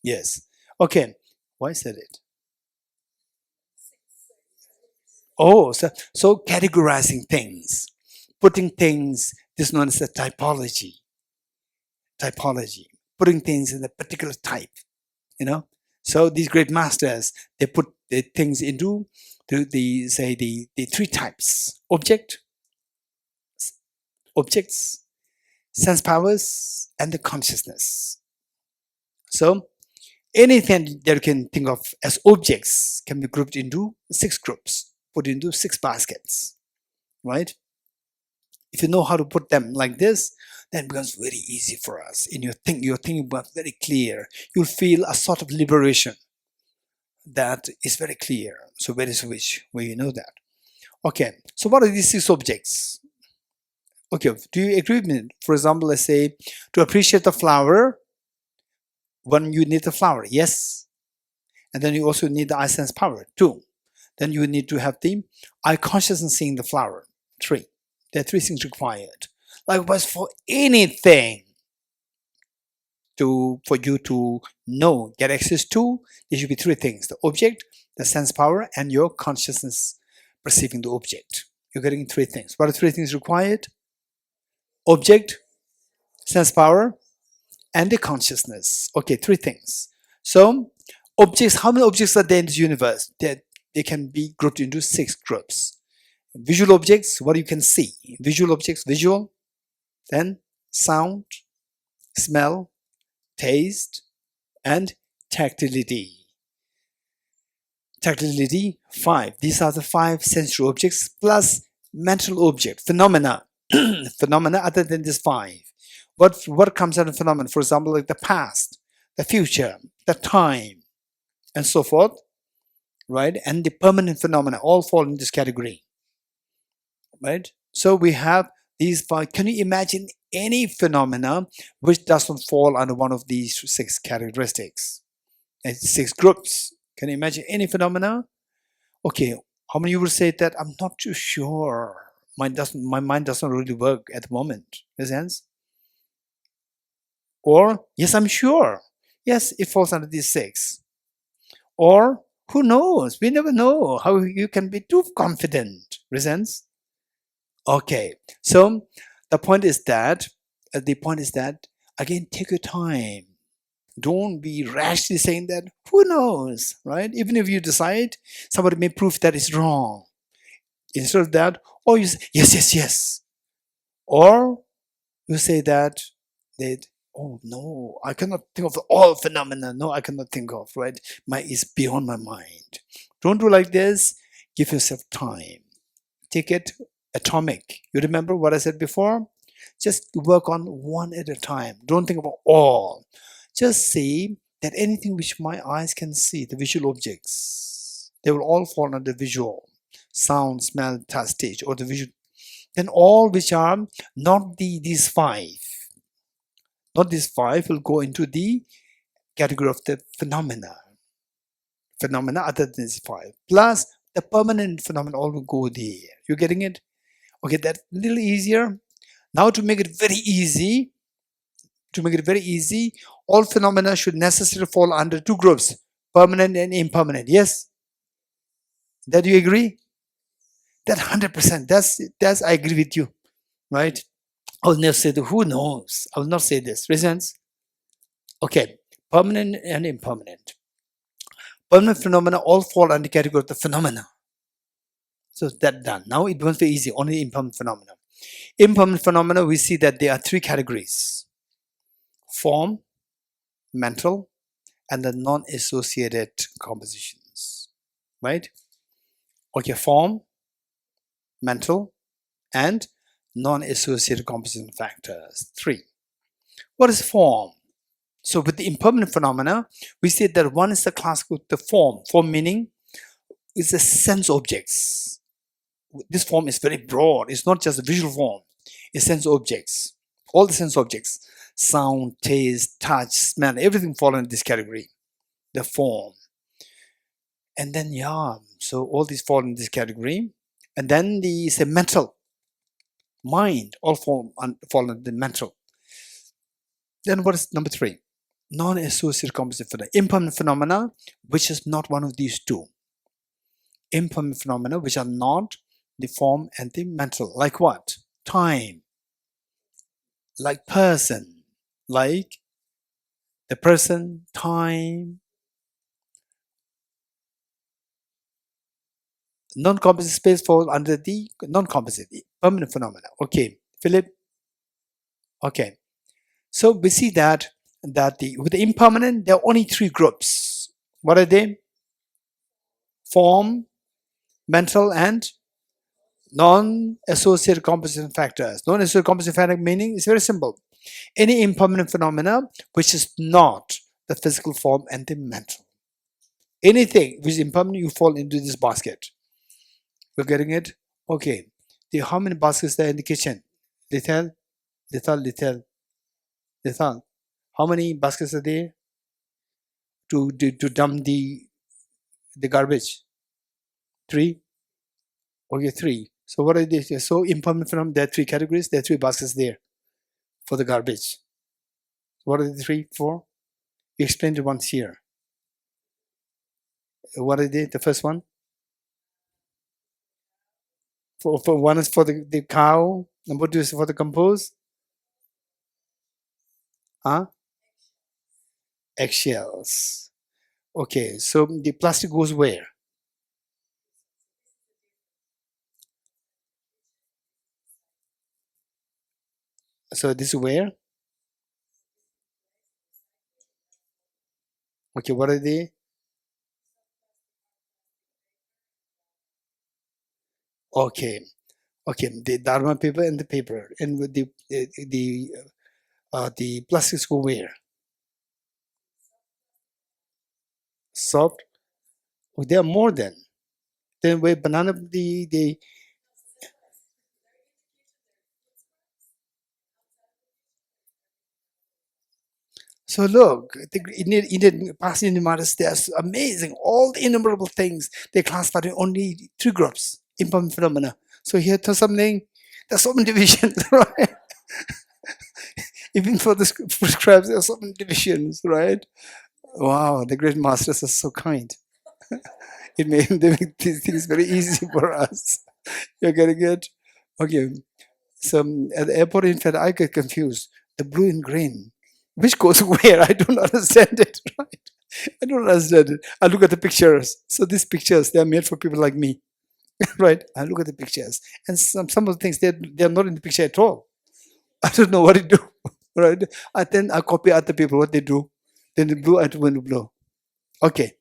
Yes. Okay. Why said it? Oh, so categorizing things, putting things, this is known as a typology. Putting things in a particular type, you know. So these great masters, they put the things into the 3 types: objects, sense powers, and the consciousness. So anything that you can think of as objects can be grouped into 6 groups, put into 6 baskets, right? If you know how to put them like this, then it becomes very easy for us. In your thinking becomes very clear. You'll feel a sort of liberation that is very clear. So where is which? Where you know that. Okay, so what are these 6 objects? Okay, do you agree with me? For example, let's say to appreciate the flower, one, you need the flower, yes. And then you also need the eye sense power, 2. Then you need to have the eye consciousness seeing the flower, 3. There are 3 things required. Likewise, for anything for you to know, get access to, there should be 3 things: the object, the sense power, and your consciousness perceiving the object. You're getting 3 things. What are 3 things required? Object, sense power, and the consciousness. Okay, 3 things. So, objects, how many objects are there in this universe? They can be grouped into 6 groups. Visual objects, what you can see. Visual objects, visual. Then sound, smell, taste, and tactility. Tactility, 5. These are the 5 sensory objects plus mental object, phenomena. Phenomena other than this 5. What comes out of phenomena? For example, like the past, the future, the time, and so forth, right? And the permanent phenomena all fall in this category, right? So we have these 5. Can you imagine any phenomena which doesn't fall under one of these 6 characteristics? It's 6 groups. Can you imagine any phenomena? Okay, how many of you will say that I'm not too sure? My mind doesn't really work at the moment. Makes sense? Or yes, I'm sure. Yes, it falls under these 6. Or who knows? We never know how you can be too confident. Makes sense? Okay, so the point is that again, take your time. Don't be rashly saying that, who knows, right? Even if you decide, somebody may prove that it's wrong. Instead of that, or you say, yes. Or you say that, oh no, I cannot think of all phenomena. No, I cannot think of, right? It's beyond my mind. Don't do like this. Give yourself time. Take it atomic. You remember what I said before? Just work on one at a time. Don't think about all. Just see that anything which my eyes can see, the visual objects, they will all fall under visual, sound, smell, taste, taste, or the visual. Then all which are not these 5, not these 5 will go into the category of the phenomena. Phenomena other than these 5. Plus the permanent phenomena all will go there. You getting it? Okay, that's a little easier. Now to make it very easy, all phenomena should necessarily fall under 2 groups, permanent and impermanent. Yes? That you agree? That 100%. That's I agree with you, right? I'll never say the who knows. I will not say this. Reasons? Okay, permanent and impermanent. Permanent phenomena all fall under the category of the phenomena. So that done. Now it becomes very easy. Only impermanent phenomena. Impermanent phenomena, we see that there are 3 categories: form, mental, and the non-associated compositions, right? Okay, form, mental, and non-associated composition factors, 3. What is form? So with the impermanent phenomena, we see that one is the classical, the form. Form meaning is the sense objects. This form is very broad. It's not just a visual form. It's sense objects. All the sense objects, sound, taste, touch, smell, everything fall in this category, the form. And then, so all these fall in this category. And then the mental, mind, all fall under the mental. Then what is number 3? Non-associated composite phenomena. Impermanent phenomena, which is not one of these 2. Impermanent phenomena, which are not the form and the mental. Like what? Time. Like person. Like the person, time. Non-composite space falls under the non-composite, permanent phenomena. Okay, Philip? Okay. So we see that that with the impermanent, there are only three groups. What are they? Form, mental, and non-associated composition factors. Non-associated composition factor meaning is very simple. Any impermanent phenomena which is not the physical form and the mental. Anything which is impermanent, you fall into this basket. You're getting it? Okay. How many baskets there in the kitchen? Little. How many baskets are there to dump the garbage? 3? Okay, 3. So what are they? So impermanent phenomena, there are 3 categories. There are 3 baskets there for the garbage. What are the 3 for? You explained it once here. What are they? The first one? For one is for the cow. Number 2 is for the compose. Eggshells. Okay, so the plastic goes where? So this is where? Okay, what are they? Okay, the Dharma paper and the paper, and with the plastics go where? Soft. Oh, there are more than. Then where banana the So look, in past Indian matters, there's amazing, all the innumerable things they classified in only 3 groups, impermanent phenomena. So here Thosamling, there's so many divisions, right? Even for the prescribes, there are so many divisions, right? Wow, the great masters are so kind. They make these things very easy for us. You're getting it? Okay. So at the airport, in fact, I get confused. The blue and green, which goes where? I don't understand it. Right? I don't understand it. I look at the pictures. So these pictures, they are made for people like me, right? I look at the pictures, and some of the things they're not in the picture at all. I don't know what to do, right? And then I copy other people what they do. Then the blue, I do when the blue. Okay.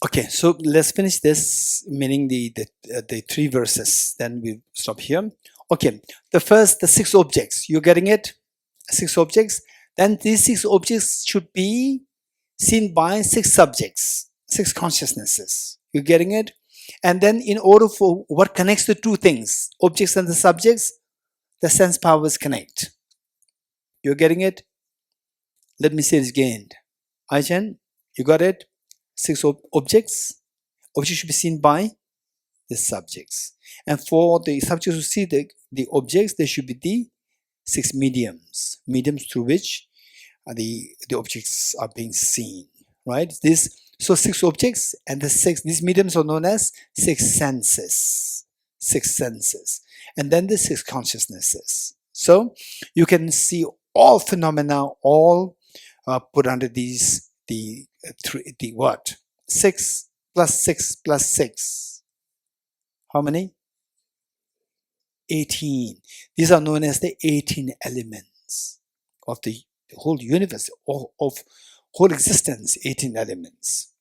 Okay, so let's finish this, meaning the 3 verses. Then we stop here. Okay, the 6 objects. You're getting it? 6 objects. Then these 6 objects should be seen by 6 subjects, 6 consciousnesses. You're getting it? And then in order for what connects the 2 things, objects and the subjects, the sense powers connect. You're getting it? Let me say it again. Aichan, you got it? 6 objects. Objects should be seen by the subjects. And for the subjects to see the objects, there should be the 6 mediums through which the objects are being seen. Right? So 6 objects, and these mediums are known as 6 senses. 6 senses. And then the 6 consciousnesses. So you can see all phenomena, all put under the what? 6 plus 6 plus 6. How many? 18. These are known as the 18 elements of the whole universe, of whole existence. 18 elements.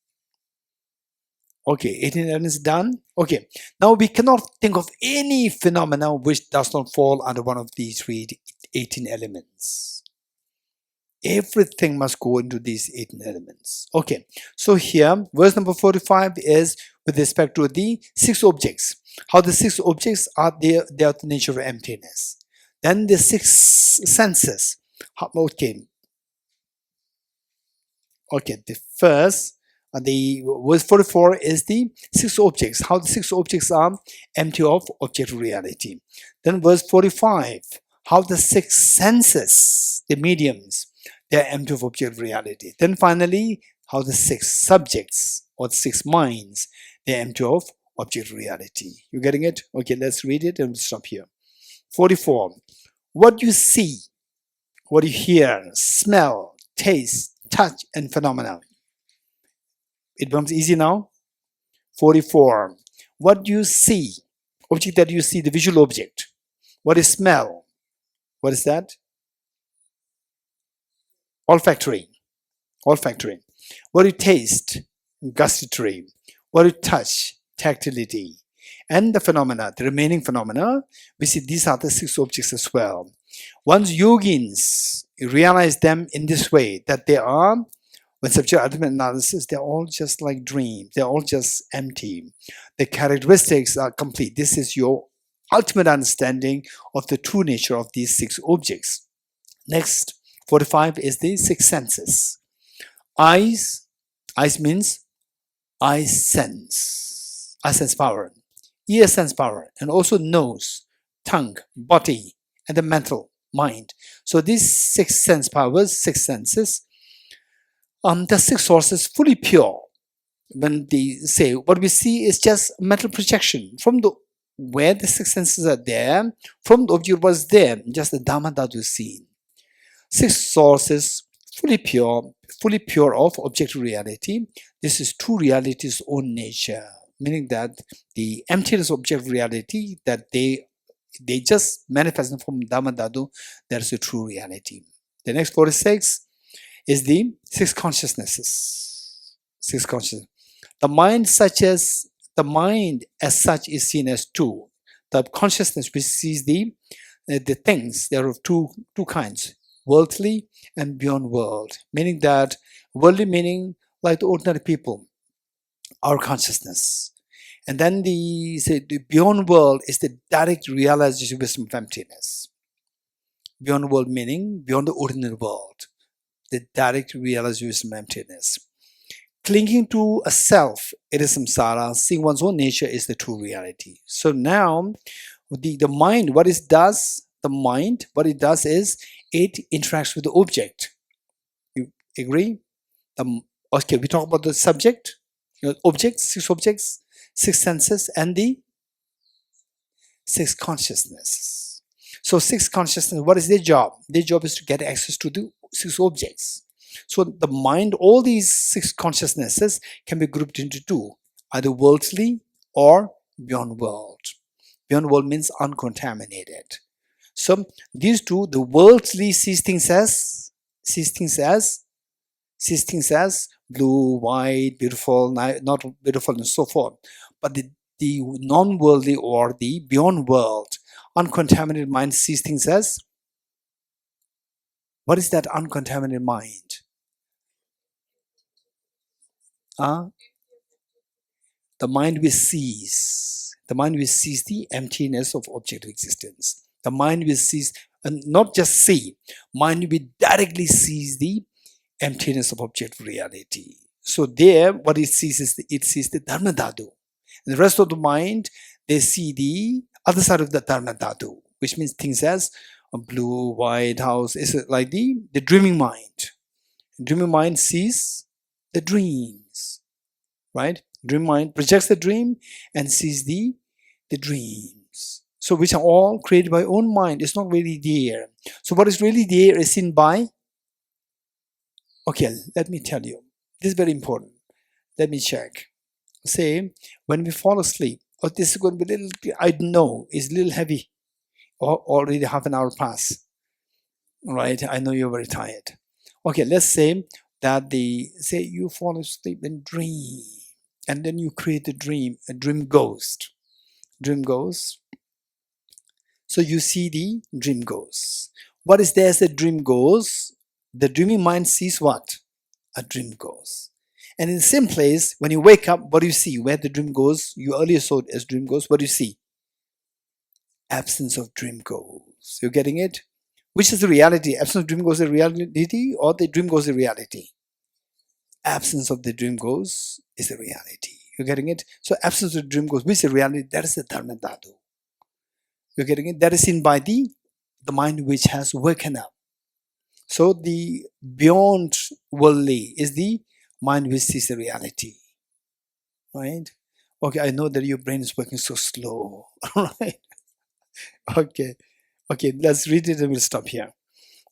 Okay, 18 elements done. Okay, now we cannot think of any phenomena which does not fall under one of these 18 elements. Everything must go into these 18 elements. Okay, so here verse number 45 is with respect to the 6 objects. How the 6 objects are they are the nature of emptiness. Then the 6 senses. Okay, the first, the verse 44 is the 6 objects. How the 6 objects are empty of objective reality. Then verse 45, how the 6 senses, the mediums, they are empty of objective reality. Then finally, how the 6 subjects or the 6 minds, they are empty of objective reality. You getting it? Okay, let's read it and we'll stop here. 44. What you see, what you hear, smell, taste, touch, and phenomena. It becomes easy now. 44. What you see, object that you see, the visual object. What is smell? What is that? Olfactory. Olfactory. What do you taste? Gustatory. What do you touch? Tactility. And the phenomena, the remaining phenomena, we see these are the 6 objects as well. Once yogins realize them in this way, that they are, when subject ultimate analysis, they're all just like dreams. They're all just empty. The characteristics are complete. This is your ultimate understanding of the true nature of these 6 objects. Next, 45 is the 6 senses. Eyes means I sense power. Ear sense power, and also nose, tongue, body, and the mental mind. So these 6 sense powers, 6 senses, the 6 sources fully pure. When they say what we see is just mental projection from the where the 6 senses are there, from the object was there, just the Dharmadhatu is seen. 6 sources fully pure of objective reality. This is true reality's own nature, meaning that the emptiness of objective reality, that they just manifest from Dharmadhatu, that is a true reality. The next 46 is the 6 consciousnesses. 6 consciousness. The mind as such is seen as 2. The consciousness which sees the things, there are two kinds, worldly and beyond world, meaning that worldly meaning like the ordinary people, our consciousness. And then the beyond world is the direct realization wisdom of emptiness. Beyond world meaning beyond the ordinary world, the direct realization wisdom of emptiness. Clinging to a self, it is samsara. Seeing one's own nature is the true reality. So now, the mind, what it does is it interacts with the object. You agree? Okay, we talk about the subject, objects, 6 senses, and the 6 consciousnesses. So 6 consciousness, what is their job? Their job is to get access to the 6 objects. So the mind, all these 6 consciousnesses can be grouped into 2, either worldly or beyond world. Beyond world means uncontaminated. So these 2, the worldly sees things as blue, white, beautiful, not beautiful, and so forth. But the non-worldly or the beyond world, uncontaminated mind sees things as, what is that uncontaminated mind? The mind which sees the emptiness of objective existence. The mind which sees, and not just see, mind which directly sees the emptiness of objective reality. So there, what it sees is the Dharmadhatu. And the rest of the mind, they see the other side of the Dharmadhatu, which means things as a blue, white house. Is like the dreaming mind. Dreaming mind sees the dreams, right? Dream mind projects the dream and sees the dreams. So which are all created by own mind. It's not really there. So what is really there is seen by, okay, let me tell you. This is very important. Let me check. Say, when we fall asleep, oh, this is going to be a little, I know, it's a little heavy. Already half an hour past. Right? I know you're very tired. Okay, let's say that you fall asleep and dream. And then you create a dream ghost. Dream ghost. So you see the dream ghost. What is there as a dream ghost? The dreaming mind sees what? A dream ghost. And in the same place, when you wake up, what do you see? Where the dream goes, you earlier saw it as dream ghost. What do you see? Absence of dream ghost. You're getting it? Which is the reality? Absence of dream ghost is the reality, or the dream ghost is the reality? Absence of the dream ghost is the reality. You're getting it? So absence of the dream ghost, which is the reality? That is the Dharmadhatu. You're getting it? That is seen by the mind which has woken up. So the beyond worldly is the mind which sees the reality. Right? Okay, I know that your brain is working so slow. Right? Okay, let's read it and we'll stop here.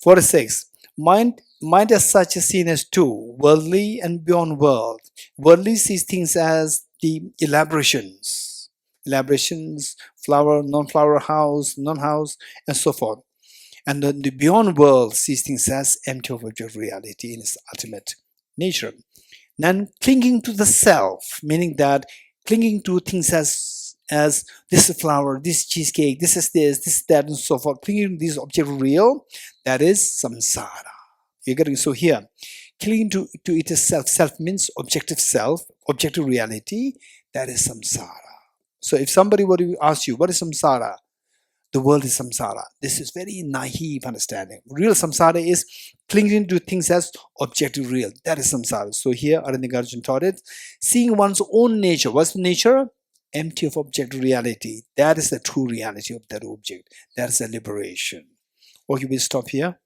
46. Mind as such is seen as 2, worldly and beyond world. Worldly sees things as the elaborations, flower, non-flower, house, non-house, and so forth. And then the beyond world sees things as empty of objective reality in its ultimate nature. Then clinging to the self, meaning that clinging to things as this is flower, this cheesecake, this is that, and so forth, clinging to this objective real, that is samsara. You're getting, so here, clinging to it as self. Self means objective self, objective reality, that is samsara. So if somebody were to ask you, what is samsara? The world is samsara. This is very naive understanding. Real samsara is clinging to things as objective real. That is samsara. So here Arya Nagarjuna taught it. Seeing one's own nature. What's the nature? Empty of objective reality. That is the true reality of that object. That is the liberation. Okay, we stop here.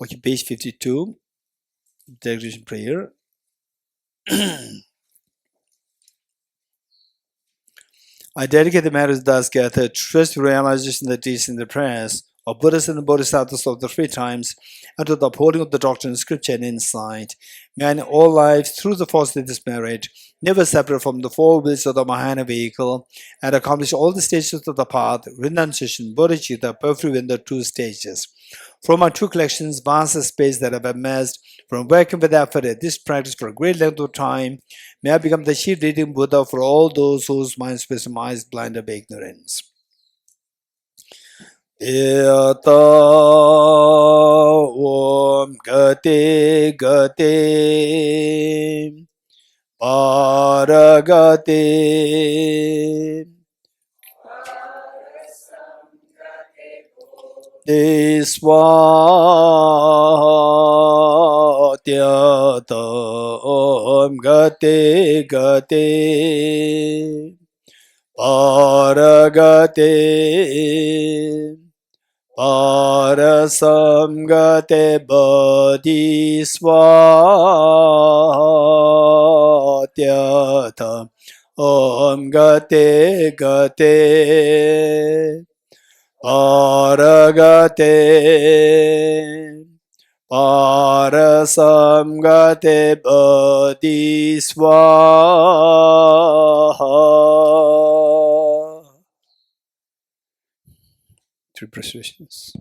Okay, page 52. Declaration prayer. I dedicate the marriage thus gathered to trust the realization that is in the prayers of Buddhas and the Bodhisattvas of the three times, and to the upholding of the doctrine of scripture and insight. May I in all lives, through the force of this merit, never separate from the four wheels of the Mahayana vehicle, and accomplish all the stages of the path, renunciation, bodhicitta, perfect in the two stages. From my two collections, vast space that I've amassed, from working with effort at this practice for a great length of time, may I become the chief leading Buddha for all those whose minds is blinded by ignorance. Yata Om Gate Gate Paragate Deswatyata Om Gate Gate Paragate Parasamgate Bodhiswatyata Om Gate Gate Paragate Parasamgate Bodhiswaha. Three prostrations.